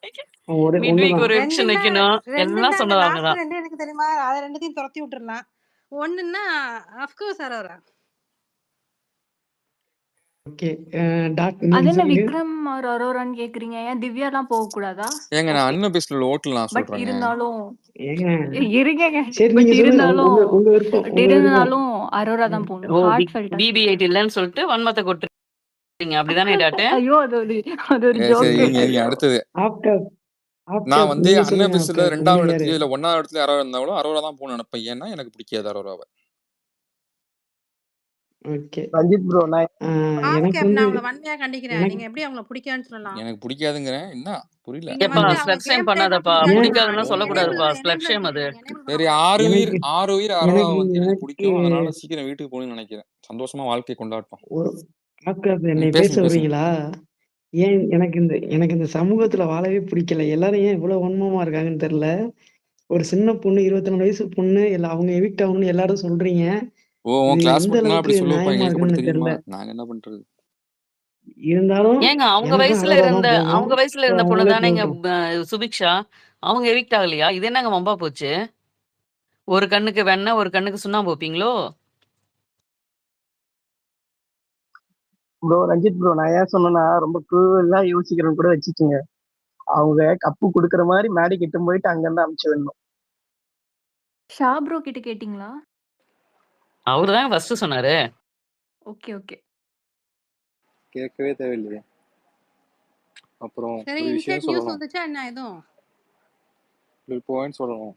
ஒரு மிட் வீக் ஒண்ணுதான் ஒரு எவிக்ஷன் ரெண்டுன்னா வைக்கணும். எல்லாம் அந்த சொன்னது அவங்க லாஸ்ட் தான். 2 எனக்கு தெரியுமா? அத 2த்தையும் துரத்தி விட்டுறலாம். ஒண்ணுன்னா அஃப்கோர்ஸ் அரோரா. ஓகே டாக் அது நீங்க என்ன சொல்லுங்க. விக்ரம் ஆர் அரோரான்னு கேக்குறீங்க? ஏன் திவ்யாலாம் போகக்கூடாதா? ஏங்க நான் ஓகே. அன்அபிஷியல் ஓட்டுல நான் பட் சொல்றேங்க. இருந்தாலும் ஏங்க இருங்கங்க. சரி பட் நீங்க சொல்லுங்க. இருந்தாலும் உங்க உங்க விருப்பம் உங்க விருப்பம். இருந்தாலும் அரோரா தான் போகணும். ஓ ஹார்ட் ஃபெல்ட்டா BB8 சொல்றேன். இல்லைன்னு சொல்லிட்டு வன்மத்தை கொட்டுறீங்க. அப்படிதானே டாட்டு? ஐயோ அது ஒரு சரி ஜோக்கு. இருங்க இருங்க அடுத்தது. ஆப்கா நான் ஆப்கா வந்து நீங்க சொல்லுங்க. அன்அபிஷியல்ல ஆப்கா 2வது உங்களுக்கு யாரு? இடத்துலயோ இல்ல 1வது இடத்துல யாராவது இருந்தாலும் அரோரா தான் போகணும்னு நினைப்பேன். ஏன்னா எனக்கு பிடிக்காது அரோராவை. ஓகே ரஞ்சித் ப்ரோ நான் ஆஃப் எனக்கு கேப் வந்து நான் அவங்கள வன்மையா கண்டிக்கிறேன். எனக்கு நீங்க எப்படி அவங்கள பிடிக்காதுன்னு சொல்லலாம்? எனக்கு பிடிக்காதுங்கிறேன். என்ன புரியல. நீங்க ஏப்பா வந்து என்ன அவங்க ஸ்லட் ஷேம் கேம் பிளேலாம் பண்ணாதப்பா. பிடிக்காதுன்னு ஏன் சொல்லலாம். பிடிக்காதுன்னா நீங்க சொல்லக்கூடாதுப்பா. ஸ்லட் எனேபிள் ஷேம் அது. எனேபிள் சரி பண்ணக்கூடாது. ஆறு உயிர் அரோரா எனக்கு வந்து எனக்கு எனக்கு பிடிக்கும். அதனால சீக்கிரம் வீட்டுக்கு போகணும்னு நினைக்கிறேன். சந்தோஷமா வாழ்க்கையை கொண்டாடட்டும். ஒரு ஆப்கா என்னை பேச பேசுங்க பேசுங்க. விடுறீங்களா? ஏன் எனக்கு இந்த சமூகத்துல வாழவே பிடிக்கல. எல்லாரும் ஏன் இவ்வளவு வன்மமா இருக்காங்கன்னு தெரியல. ஒரு சின்ன பொண்ணு 24 வயசு பொண்ணு அவங்க எவிக்ட் ஆகணும்னு எல்லாரும் சொல்றீங்க. ஓ உன் இது கிளாஸ் எந்த மட்டும்தான் அப்படி அளவுக்கு சொல்லுவப்பா. நியாயமா எங்களுக்கு மட்டும் இருக்குன்னு தெரியுமா? தெரியல. நாங்க என்ன பண்றது? இருந்தாலும் ஏங்க அவங்க எனக்கும் வயசுல அரோரா இருந்த தான் போகணும். அவங்க வயசுல இருந்த பொண்ணு அவங்களே தானேங்க போகட்டும். சுபிக்ஷா. அவங்க எவிக்ட் ஆகலையா? இது என்னங்க வம்பா போச்சு? ஒரு கண்ணுக்கு வெண்ணெய், ஒரு கண்ணுக்கு சுண்ணாம்பு வைப்பீங்களோ? ப்ரோ ரஞ்சித் ப்ரோ நான் ஏன் சொன்னேன்னா ரொம்ப கூலா யோசிக்கிறேன்னு கூட வச்சுக்கோங்க. அவங்க கப்பு கொடுக்குற மாதிரி மேடி கிட்ட போயிட்டு அங்கிருந்து அமுச்சு விடணும். ஷா ப்ரோ கிட்ட கேட்டிங்களா? அவரு தான் ஃபர்ஸ்ட் சொன்னாரு. Okay okay. கேட்கவே தேவையில்லையே. அப்புறம் சரி ஒரு விஷயம் இன்சைட் நியூஸ் சொல்லணும். வந்துச்சா என்ன எதுவும்? ஒரு பாயிண்ட் சொல்லணும்.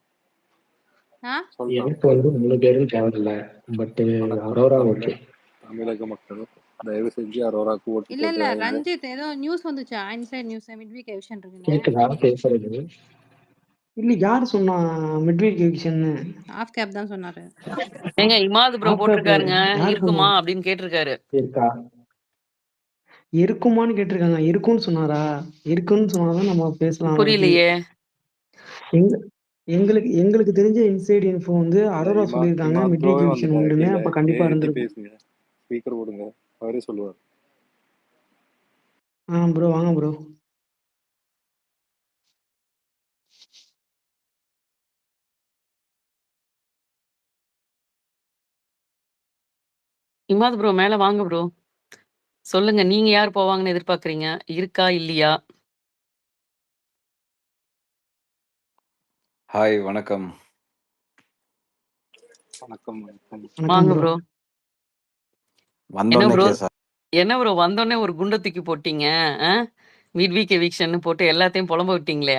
ஆ? சொல்லலாம். எனக்கு வந்து 3 பேரும் தேவையில்ல. But Arora okay. தமிழக மக்கள் தயவு செஞ்சு அரோராக்கு ஓட்டு இல்ல இல்ல போட்டுறாதீங்க. ரஞ்சித் ஏதோ நியூஸ் வந்துச்சா? Inside news mid week eviction இருக்குன்னு. கேக்குதா பேசுறது? இல்ல யாரு சொன்னா மிட்வீக் எவிக்ஷன்னு? ஆஃப் கேப் தான் சொன்னாரு. ஏங்க இமாது ப்ரோ ஆப்கா போட்டிருக்காருங்க. யாரு இருக்குமா சொன்னா? அப்படின்னு கேட்டிருக்காரு. இருக்கா இருக்குமான்னு கேட்டிருக்காங்க. இருக்குன்னு சொன்னாரா? இருக்குன்னு சொன்னாதான் நம்ம பேசலாம் அதை பத்தி. புரியலையே. எங்க எங்களுக்கு எங்களுக்கு தெரிஞ்ச இன்சைட் இன்ஃபோ வந்து அரோரா சொல்லியிருக்காங்க மிட்வீக் எவிக்ஷன் உண்டுன்னு. அப்ப கண்டிப்பா இருந்திருக்கும். பேசுங்க. ஸ்பீக்கர் போடுங்க. அவரே சொல்லுவார். ப்ரோ வாங்க ப்ரோ. இமாது ப்ரோ மேல வாங்க ப்ரோ. சொல்லுங்க நீங்க யார் போவாங்கன்னு எதிர்பார்க்கறீங்க? இருக்கா இல்லையா? ஹாய் வணக்கம். வணக்கம் வணக்கம். வணக்கம் வாங்க ப்ரோ. ப்ரோ. என்ன வந்தோடனே ப்ரோ கேசா என்ன ப்ரோ வந்தோடனே ஒரு குண்டை தூக்கி போட்டீங்க. மிட் வீக் எவிக்ஷன் போட்டு எல்லாத்தையும் புலம்ப விட்டீங்களே.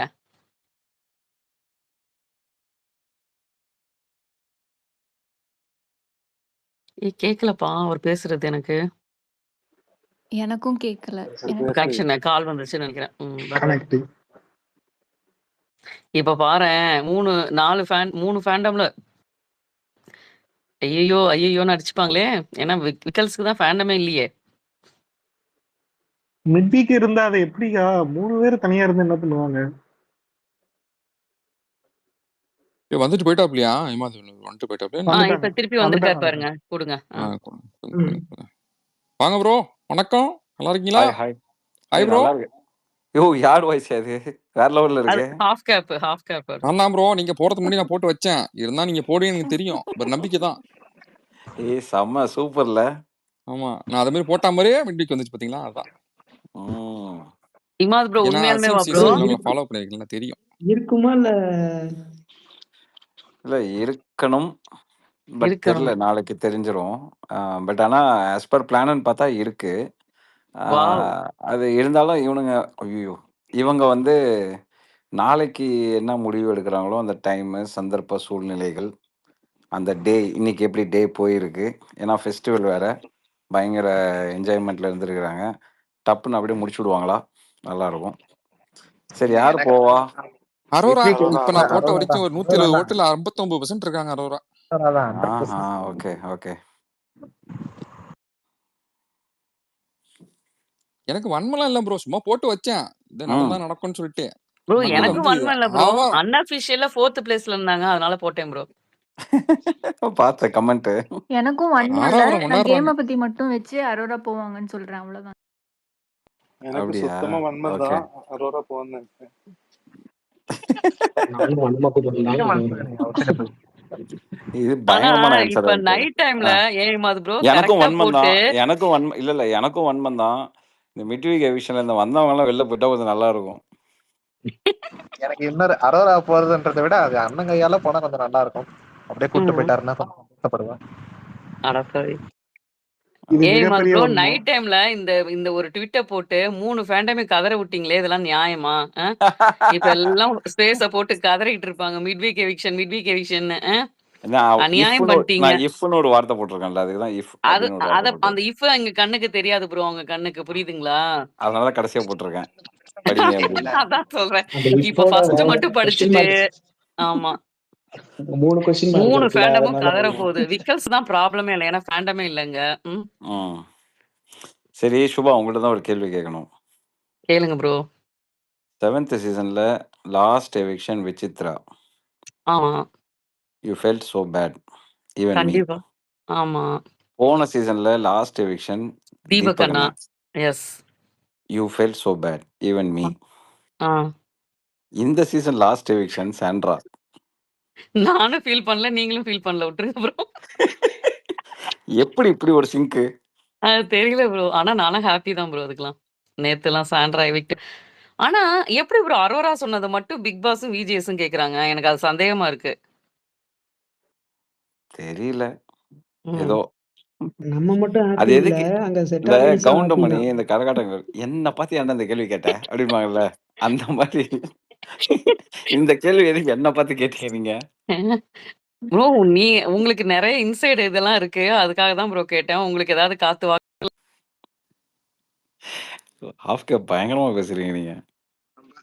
கேட்கலப்பா அவர் பேசுறது எனக்கு. எனக்கும் கேட்கல. எனக்கு கனெக்ஷன் கால் வந்துருச்சுன்னு நினைக்கிறேன். bye. கனெக்ட் இப்ப பாரேன் 3 ஃபேண்டம்ல ஐயையோ ஐயையோன்னு அடிச்சுப்பாங்களே. ஏன்னா விக்கல்ஸ்க்கு தான் ஃபேண்டமே இல்லையே. மிட் வீக் இருந்தா அதை எப்படியா 3 பேர் தனியா இருந்து என்ன பண்ணுவாங்க? வந்துட்டு போயிட்டாப்லையா? இமாது வந்துட்டு போயிட்டாப்லையா? வந்துட்டாங்க இப்ப திருப்பி வந்திருக்காரு வந்துட்டாங்க. பாருங்க. கொடுங்க. வாங்க ப்ரோ. வணக்கம். நல்லா இருக்கீங்களா? Hi hi. Hi bro. நல்லா இருக்கு. யோ யார் வாய்ஸ் அது? வேற லெவல்ல அது இருக்கு. Half cap. நான் தான் ப்ரோ. நீங்க போறதுக்கு முன்னாடி நான் போட்டு வச்சேன். இருந்தா நீங்க போடுவீங்க எனக்கு தெரியும். பட் நம்பிக்கை தான். ஏய் செம்ம சூப்பர்ல. ஆமா நான் அதே மாதிரி போட்ட மாதிரியே மிட்வீக் வந்துச்சு பாத்தீங்களா? அதான். இமாது ப்ரோ ஏன்னா உண்மையாலுமே வா ப்ரோ. சீசன் உங்களை ஃபாலோ பண்ணிருக்கீங்களா தெரியும். இருக்குமா இல்ல இல்ல இருக்கணும். பட் இருக்கணும். தெரியல நாளைக்கு தெரிஞ்சிரும். பட் ஆனா as per பிளான்னு பார்த்தா இருக்கு. வாவ். அது இருந்தாலும் இவங்க வந்து நாளைக்கு என்ன முடிவு எடுக்கிறாங்களோ அந்த டைமு சந்தர்ப்ப சூழ்நிலைகள் அந்த டே இன்னைக்கு எப்படி டே போயிருக்கு. ஏன்னா ஃபெஸ்டிவல் வேற பயங்கர என்ஜாய்மெண்ட்ல இருந்திருக்கிறாங்க. டப்புன்னு அப்படியே முடிச்சு விடுவாங்களா? நல்லா இருக்கும். சரி யார் போவா? அரோரா இப்ப நான் போட்ட அரோரா வரைக்கும் ஒரு 120 ஓட்டுல 59% இருக்காங்க அரோரா. Okay okay. எனக்கு வன்மலாம் இல்ல ப்ரோ. சும்மா போட்டு வச்சேன். இது நடந்தா நடக்கும்னு சொல்லிட்டு. ப்ரோ மக்கள் எனக்கு வந்து வன்மம் இல்ல ப்ரோ. ஆவா அன்அபிஷியலா 4th பிளேஸ்ல இருந்தாங்க. அதனால போட்டேன் ப்ரோ. பார்த்தேன் கமெண்ட். எனக்கும் வன்மம் இல்ல. ஆறாவதுல நான் கொண்டாடுறாங்க. கேம பத்தி மட்டும் வச்சு அரோரா போவாங்கன்னு சொல்றேன். அவ்வளவுதான். எனக்கு அப்படியா? சுத்தமா வன்மம் ஓகே. தான். அரோரா போன்னு நினைச்சேன். நானும் வன்மத்துடன் ஏன் தான் வந்து நீங்க அவசர போய் இது ஆனா பயங்கரமான ஆன்சரா இப்ப இருக்கு. நைட் டைம்ல ஏமாது ப்ரோ எனக்கும் கரெக்டா வன்மம் போட்டு தான். எனக்கும் வன்மம் இல்ல எனக்கும் வன்மம் தான். இந்த மிட்வீக் எவிக்ஷன்ல இந்த வந்தவங்க எல்லாம் வெளில போயிட்டா கொஞ்சம் நல்லா இருக்கும். எனக்கு இன்னொரு அரோரா போறதுன்றதை விட அது அண்ணன் கையால போனா கொஞ்சம் நல்லா இருக்கும். அப்படியே கூட்டு போயிட்டாருன்னா கொஞ்சம் சந்தோஷப்படுவேன். அடப்பாவி. இது ஏமாது மிகப்பெரிய ப்ரோ உண்மை. நைட் டைம்ல இந்த இந்த ஒரு ட்விட்டை போட்டு 3 ஃபேண்டமே கதற விட்டீங்களே இதெல்லாம் நியாயமா? இப்ப எல்லாம் ஸ்பேஸ போட்டு கதறிட்டு இருப்பாங்க மிட்வீக் எவிக்ஷன் நான் அநியாயம் இஃப்னு பண்ணிட்டீங்க. நான் இஃப்னு ஒரு வார்த்தை போட்டிருக்கேன்ல, அதுக்கு தான் இஃப் அது அப்படின்னு ஒரு வார்த்தை அத போட்டேன். அந்த இஃப் எங்க கண்ணுக்கு தெரியாது ப்ரோ உங்க கண்ணுக்கு புரியுதுங்களா? அதனால தான் கடைசியா போட்டிருக்கேன். படிங்க அப்படின்னு. அதான் சொல்றேன். அந்த இப்ப இப்போட ஃபர்ஸ்ட் மட்டும் கொஸ்டின் படிச்சுட்டு மார்க் ஆமா 3 கொஸ்டின் மார்க் 3 இருக்குல்ல, ஃபேண்டமும் அதனால கதற போகுது. விக்கல்ஸ் தான் ப்ராப்ளமே இல்ல. ஏன்னா ஃபேண்டமே இல்லங்க. ம். சரி சுபா, உங்கள்ட்ட தான் ஒரு கேள்வி கேட்கணும். கேளுங்க ப்ரோ. 7th சீசன்ல லாஸ்ட் எவிக்ஷன் விசித்ரா. ஆமா. You felt so bad even me. கண்டிப்பா. ஆமா. போன சீசன்ல லாஸ்ட் எவிக்ஷன் தீபக் அண்ணா. Deepak. Yes. You felt so bad even me. ஆ. இந்த சீசன் லாஸ்ட் எவிக்ஷன் சாண்ட்ரா. நானும் ஃபீல் பண்ணல, நீங்களும் ஃபீல் பண்ணல. விட்டுருங்க ப்ரோ. எப்படி இப்படி ஒரு சிங்க்? அது தெரியல ப்ரோ. ஆனா நானும் ஹாப்பி தான் ப்ரோ அதுக்கெல்லாம். நேத்துலாம் சாண்ட்ரா எவிக்ட். ஆனா எப்படி ப்ரோ அரோரா சொன்னத மட்டும் பிக் பாஸும் விஜிஎஸும் கேக்குறாங்க? எனக்கு அது சந்தேகமா இருக்கு. தெரியல. ம். ஏதோ நம்ம மட்டும் அது ஹாப்பி இல்ல, எதுக்கு அங்க செட் இந்த ஆடியன்ஸும் ஹாப்பி கவுண்டமணி தான். இந்த கரகாட்டங்கள் என்ன பார்த்து ஏன்டா இந்த கேள்வி கேட்ட அப்படிம்பாங்கல்ல, அந்த மாதிரி இந்த கேள்வி எதுக்கு என்ன பார்த்து கேட்டீங்க நீங்க? ப்ரோ உங்களுக்கு நெறைய இன்சைட் இதெல்லாம் இருக்கு. அதுக்காக தான் ப்ரோ கேட்டேன். உங்களுக்கு ஏதாவது காத்து ஆஃப் கேப் பயங்கரமா பேசுறீங்க நீங்க.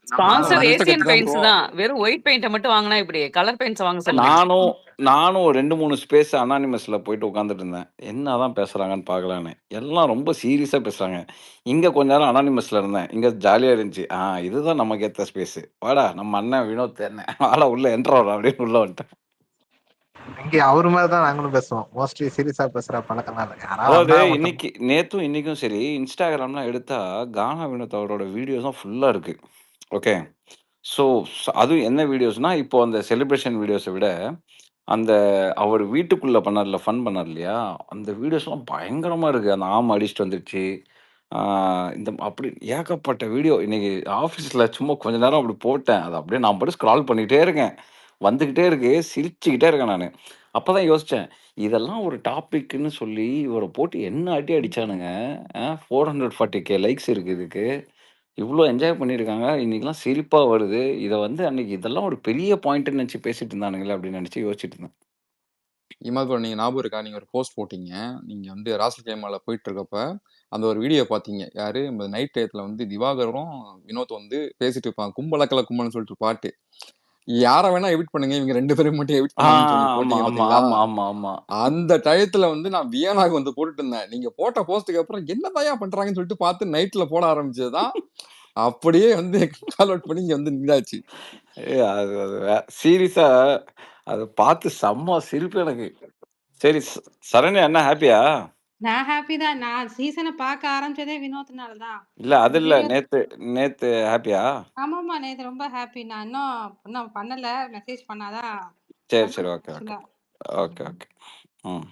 ஸ்பான்சர் அண்ணன்ட்ட ஏசியன் கேட்டு தான் பெயிண்ட்ஸ் ப்ரோ. தான். வெறும் ஒயிட் பெயிண்ட்ட மட்டும் வாங்குனா இப்படி கலர் பெயிண்ட்ஸ் வாங்க சொல்லுங்க. நானும் ஒரு 2-3 ஸ்பேஸ் அனானிமஸ்ல போயிட்டு உட்காந்துட்டு இருந்தேன். என்னதான் பேசுறாங்கன்னு பார்க்கலான்னு. எல்லாம் ரொம்ப சீரியஸா பேசுறாங்க. இங்க கொஞ்ச நேரம் அனானிமஸ்ல இருந்தேன். இங்க ஜாலியா இருந்துச்சு. இதுதான் நமக்கு ஏத்த ஸ்பேஸ். வாடா நம்ம அண்ணன் வினோத் என்ன வாடா உள்ள என்ட்ரு ஆகலாம் அப்படின்னு உள்ள வந்துட்டேன். இங்க அவரு மாதிரி தான் நாங்களும் பேசுவோம். மோஸ்ட்லி சீரியஸா பேசுற பழக்கம் தான். யாராவது அதாவது வந்தா மட்டும் நேத்தும் இன்னைக்கும் சரி இன்ஸ்டாகிராம்லாம் எடுத்தா கானா வினோத் அவரோட வீடியோஸும் ஃபுல்லா இருக்கு. ஓகே. ஸோ அதுவும் என்ன வீடியோஸ்னா இப்போ அந்த செலிப்ரேஷன் வீடியோஸை விட அந்த அவர் வீட்டுக்குள்ள பண்ணார்ல, ஃபன் பண்ணார் இல்லையா, அந்த வீடியோஸ்லாம் பயங்கரமா இருக்கு. அந்த ஆம் அடிச்சுட்டு வந்துருச்சு. இந்த அப்படி ஏகப்பட்ட வீடியோ இன்னைக்கு ஆஃபீஸ்ல சும்மா கொஞ்ச நேரம் அப்படி போட்டேன். அது அப்படியே நான் பாட்டுக்கு ஸ்க்ரால் பண்ணிட்டே இருக்கேன். வந்துகிட்டே இருக்கு. சிரிச்சுக்கிட்டே இருக்கேன் நானு. அப்பதான் யோசிச்சேன். இதெல்லாம் ஒரு டாபிக்ன்னு சொல்லி இவர போட்டு என்ன அடி அடிச்சானுங்க. 440K லைக்ஸ் இருக்கு இதுக்கு. இவ்ளோ என்ஜாய் பண்ணியிருக்காங்க. இன்னைக்கெல்லாம் சிரிப்பா வருது. இத வந்து அன்னைக்கு இதெல்லாம் ஒரு பெரிய பாயிண்ட்ன்னு நெனச்சு பேசிட்டு இருந்தானுங்களே அப்படின்னு நெனச்சு யோசிச்சுட்டு இருந்தேன். இமாத் ப்ரோ, நீங்க ஞாபகம் இருக்கா? நீங்க ஒரு போஸ்ட் போட்டீங்க. நீங்க வந்து ராசல் கேமால போயிட்டு இருக்கப்ப அந்த ஒரு வீடியோ பார்த்தீங்க. யாரு நைட் டயத்துல வந்து திவாகரும் வினோத் வந்து பேசிட்டு இருப்பாங்க. கும்பலக்கல கும்பல்னு சொல்லிட்டு பாட்டு. யார வேணா எவிட் பண்ணுங்க, இவங்க 2 பேரும் மட்டும் எவிட் பண்ணாதீங்கன்னு சொல்லி ஆமா, போட்டீங்க ஆமா, பார்த்தீங்களா? ஆமா, ஆமா, ஆமா. அந்த டயத்துல வந்து நான் வியனாக்கு வந்து போட்டுட்டு இருந்தேன். நீங்க போட்ட போஸ்ட்டுக்கு அப்புறம் என்னதாய்யா பண்றாங்கன்னு சொல்லிட்டு பார்த்து நைட்ல போட ஆரம்பிச்சது தான். அப்படியே வந்து கால் அவுட் பண்ணி இங்க வந்து நின்னாச்சு. அது அது சீரியஸா அத பார்த்து செம்ம சிரிப்பு எனக்கு. சரி சரண்யா என்ன ஹேப்பியா? நான் ஹாப்பி தான். நான் சீசன பார்க்க ஆரம்பிச்சதே வினோத்னால தான். இல்ல அது இல்ல. நேத்து ஹேப்பியா? ஆமாமா. நேத்து ரொம்ப ஹாப்பி. நான் இன்னும் பண்ணல. மெசேஜ் பண்ணாதான் சரி, பண்ணுவேன் ஓகே. ஆக்சுவலா. ஓகே. ம்.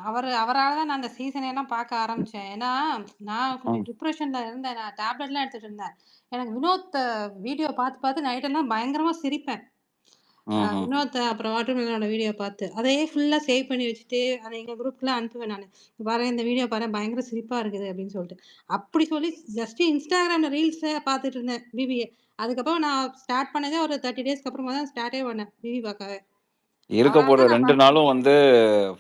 அவரால தான் நான் அந்த சீசன் எல்லாம் பார்க்க ஆரம்பிச்சேன். ஏன்னா நான் கொஞ்சம் ம். டிப்ரெஷன்ல இருந்தேன். நான் டேப்லெட்லாம் எடுத்துட்டு இருந்தேன். எனக்கு வினோத் வீடியோ பார்த்து நைட்டெல்லாம் பயங்கரமா சிரிப்பேன். ம்ஹ்ம். வினோத் அப்புறம் வாட்டர்மெலனோட வீடியோ பார்த்து அதையே ஃபுல்லா சேவ் பண்ணி வச்சுட்டு அதை எங்க குரூப்ல அனுப்புவேன் நானு. பாரு இந்த வீடியோ பாரு பயங்கர சிரிப்பா இருக்குது அப்படின்னு சொல்லிட்டு. அப்படி சொல்லி ஜஸ்ட் இன்ஸ்டாகிராம்ல ரீல்ஸ் பார்த்துட்டு இருந்தேன் பிபிஏ. அதுக்கப்புறம் நான் ஸ்டார்ட் பண்ணதே ஒரு 30 டேஸ்க்கு அப்புறமா தான் ஸ்டார்ட்டே பண்ணேன் பிபி பார்க்கவே. இருக்க அவரால போற தான் நான் 2 நாளும் வந்து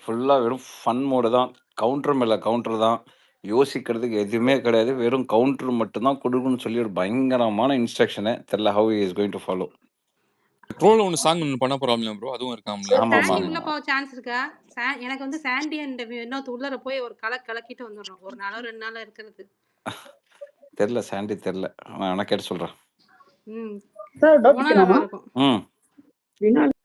ஃபுல்லா வெறும் ஃபன் மோடு தான். கவுண்டர் மேல கவுண்டர் தான். யோசிக்கிறதுக்கு எதுவுமே கிடையாது. வெறும் கவுண்டர் மட்டும் தான் குடுக்கணும்னு சொல்லி ஒரு பயங்கரமான இன்ஸ்ட்ரக்ஷன். தெரியல have he is going to follow. Troll ஒன்னு சாங் ஒன்னு பண்ண போறாங்களா ப்ரோ? அதுவும் இருக்காம்ல. சாண்டி உள்ள போக சான்ஸ் இருக்கா? எனக்கு வந்து சாண்டி அண்ட் வினோத் உள்ளர போய் ஒரு கலக்கிட்டு வந்துடுறோம். ஒரு நாளோ 2 நாளோ இருக்கிறது. தெரியல சாண்டி தெரியல. நான் கேட்டு சொல்றேன். சார் டவுட் போனா நல்லா கேட்கலாமா? இருக்கும். ம். வினால்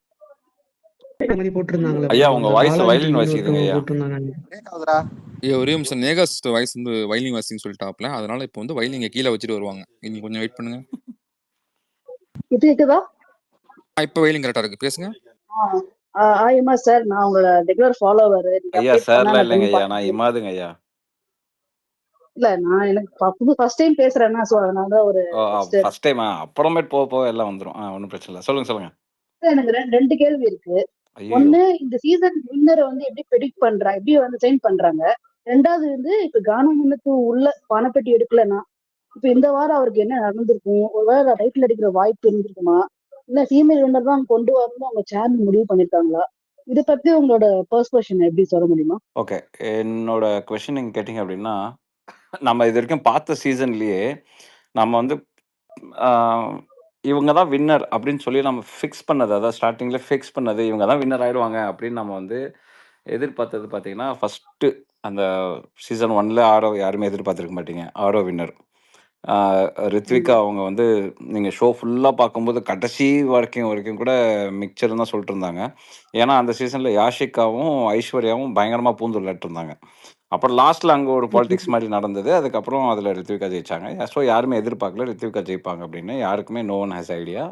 மாதிரி போட்டிருந்தாங்களே ஐயா ப்ரோ, உங்க அந்த வாய்ஸ் பாலாஜி வயலின் டிவின்னு வாசிக்குதுங்க ஒருத்தவங்க ஐயா. போட்டிருந்தாங்க. பிரேக் ஆகுதுடா. ஐயா ஒரே நிமிஷம், நேகா சிஸ்டர் வாய்ஸ் வந்து வயலின் வாசின்னு சொல்லிட்டாப்ல, அதனால இப்போ வந்து வயலின் இங்க கீழே வச்சுட்டு வருவாங்க. நீங்க கொஞ்சம் வெயிட் பண்ணுங்க. இப்ப கேக்குதா? இப்போ வயலின் கரெக்டா இருக்கு, பேசுங்க. ஆயமா சார், நான் உங்களோட ரெகுலர் ஃபாலோவர். நீங்க ஐயா அப்டேட் பண்ணா சார்லாம் நான் இல்லைங்க டைம் ஐயா, நான் இமாதுங்க ஐயா. இல்ல, நான் எனக்கு ஃபர்ஸ்ட் டைம் பேசுறேன்னா, சோ அதனால ஒரு just ஃபர்ஸ்ட் டைமா? அப்புறமேட்டு போக போக எல்லாம் வந்துடும். ஒன்றும் பிரச்சனை இல்லை, சொல்லுங்க சொல்லுங்க. எனக்கு ரெண்டு கேள்வி இருக்கு. ஐயோ ஒண்ணு, இந்த சீசன் வின்னரை வந்து எப்படி ப்ரெடிக்ட் பண்றாங்க, எப்படி வந்து சைன் பண்றாங்க? ரெண்டாவது வந்து, இப்ப கானமுன்னுக்கு உள்ள பணப்பெட்டி எடுக்கலன்னா இப்ப இந்த வாரம் அவருக்கு என்ன நடந்திருக்கும்? ஒருவேளை டைட்டில் அடிக்கிற வாய்ப்பு இருந்திருக்குமா? இல்ல ஃபீமேல் வின்னர் தான் கொண்டு வரணும் அவங்க சேர்மன் முடிவு பண்ணிருக்காங்களா? இதை பத்தி உங்களோட பெர்ஸ்பெக்ஷன் எப்படி சொல்ல முடியுமா? ஓகே, என்னோட கொஸ்டின் நீங்கள் கேட்டிங்க அப்படின்னா, நம்ம இது வரைக்கும் பார்த்த சீசன்லேயே நம்ம வந்து இவங்க தான் வின்னர் அப்படின்னு சொல்லி நம்ம ஃபிக்ஸ் பண்ணது, அதாவது ஸ்டார்டிங்கில் ஃபிக்ஸ் பண்ணது இவங்க தான் வின்னர் ஆயிடுவாங்க அப்படின்னு நம்ம வந்து எதிர்பார்த்தது பார்த்தீங்கன்னா, ஃபஸ்ட்டு அந்த சீசன் 1ல ஆரோ யாருமே எதிர்பார்த்துருக்க மாட்டீங்க. ஆரோ வின்னர். ரித்விகா அவங்க வந்து நீங்கள் ஷோ ஃபுல்லாக பார்க்கும்போது கடைசி வரைக்கும் கூட மிக்சர் தான் சொல்லிட்டு இருந்தாங்க. ஏன்னா அந்த சீசனில் யாஷிகாவும் ஐஸ்வர்யாவும் பயங்கரமாக பூந்து விளையாட்டு இருந்தாங்க. அப்புறம் லாஸ்ட்டில் அங்கே ஒரு பாலிடிக்ஸ் மாதிரி நடந்தது. அதுக்கப்புறம் அதில் ரித்விகா ஜெயிச்சாங்க. ஸோ யாருமே எதிர்பார்க்கல ரித்விகா ஜெயிப்பாங்க அப்படின்னு. யாருக்குமே no one has idea.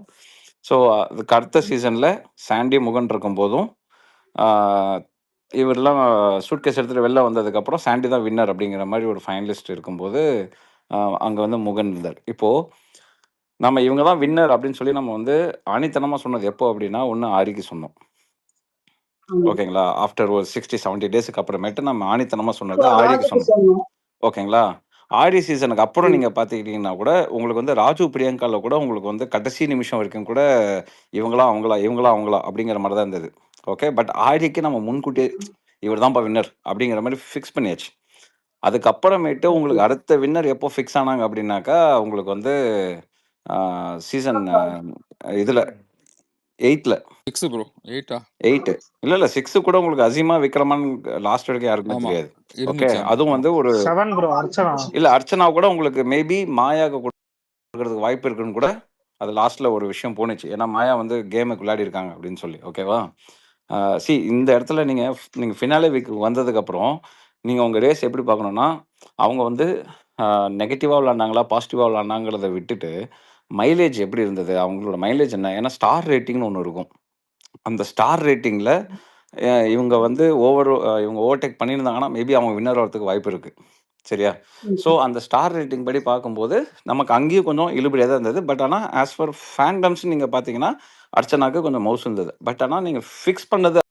So அதுக்கு அடுத்த சீசனில் சாண்டி முகன் இருக்கும்போதும் இவரெல்லாம் சூட்கேஸ் எடுத்துகிட்டு வெளில வந்ததுக்கப்புறம் சாண்டி தான் வின்னர் அப்படிங்கிற மாதிரி ஒரு ஃபைனலிஸ்ட் இருக்கும்போது அங்கே வந்து முகன் இருந்தார். இப்போது நம்ம இவங்க தான் வின்னர் அப்படின்னு சொல்லி நம்ம வந்து ஆணித்தனமாக சொன்னது எப்போ அப்படின்னா, ஒன்று ஆரிக்கு சொன்னோம். ஓகேங்களா? ஆஃப்டர் ஒரு 60-70 டேஸுக்கு அப்புறமேட்டு நம்ம ஆணித்தனமாக சொன்னது ஆரிக்கு சொன்னோம். ஓகேங்களா? ஆரி சீசனுக்கு அப்புறம் நீங்கள் பார்த்துக்கிட்டிங்கன்னா கூட உங்களுக்கு வந்து ராஜு பிரியங்காவில் கூட உங்களுக்கு வந்து கடைசி நிமிஷம் வரைக்கும் கூட இவங்களா அவங்களா அப்படிங்கிற மாதிரி தான் இருந்தது. ஓகே, பட் ஆரிக்கு நம்ம முன்கூட்டியே இவர் தான்ப்பா வின்னர் அப்படிங்கிற மாதிரி ஃபிக்ஸ் பண்ணியாச்சு. அதுக்கப்புறமேட்டு உங்களுக்கு அடுத்த வின்னர் எப்போ ஃபிக்ஸ் ஆனாங்க அப்படின்னாக்கா, உங்களுக்கு வந்து சீசன் இதில் 8ல் 6 ப்ரோ, 8ஆ? 8 இல்லை 6 கூட உங்களுக்கு அசீமா விக்ரமன் லாஸ்ட் வரைக்கும் யாருக்குமே ஆமா தெரியாது. ஓகே, இருந்துச்சு. ஆமா அதுவும் வந்து ஒரு 7 ப்ரோ, அர்ச்சனா. இல்லை அர்ச்சனா கூட உங்களுக்கு மேபி மாயாவுக்கு கொடுக்கறதுக்கு வாய்ப்பு இருக்குன்னு கூட அது லாஸ்ட்டில் ஒரு விஷயம் போணுச்சு. ஏன்னா மாயா வந்து கேமுக்கு விளையாடி இருக்காங்க அப்படின்னு சொல்லி. ஓகேவா? இந்த இடத்துல நீங்கள் ஃபினாலே வீக் வந்ததுக்கப்புறம் நீங்கள் உங்கள் ரேஸ் எப்படி பார்க்கணுன்னா, அவங்க வந்து நெகட்டிவாக விளாண்டாங்களா பாசிட்டிவாக விளாண்டாங்கிறத விட்டுட்டு மைலேஜ் எப்படி இருந்தது, அவங்களோட மைலேஜ் என்ன? ஏன்னா ஸ்டார் ரேட்டிங்னு ஒன்று இருக்கும். அந்த ஸ்டார் ரேட்டிங்கில் இவங்க வந்து இவங்க ஓவர்டேக் பண்ணியிருந்தாங்கன்னா மேபி அவங்க வின்னர் வரதுக்கு வாய்ப்பு இருக்குது. சரியா? ஸோ அந்த ஸ்டார் ரேட்டிங் படி பார்க்கும்போது நமக்கு அங்கேயும் கொஞ்சம் இழுபடியாக தான் இருந்தது. பட் ஆனால் ஆஸ் ஃபார் ஃபேண்டம்ஸ் நீங்கள் பார்த்தீங்கன்னா அர்ச்சனாக்கு கொஞ்சம் மவுஸ் இருந்தது. பட் ஆனால் நீங்கள் ஃபிக்ஸ் பண்ணது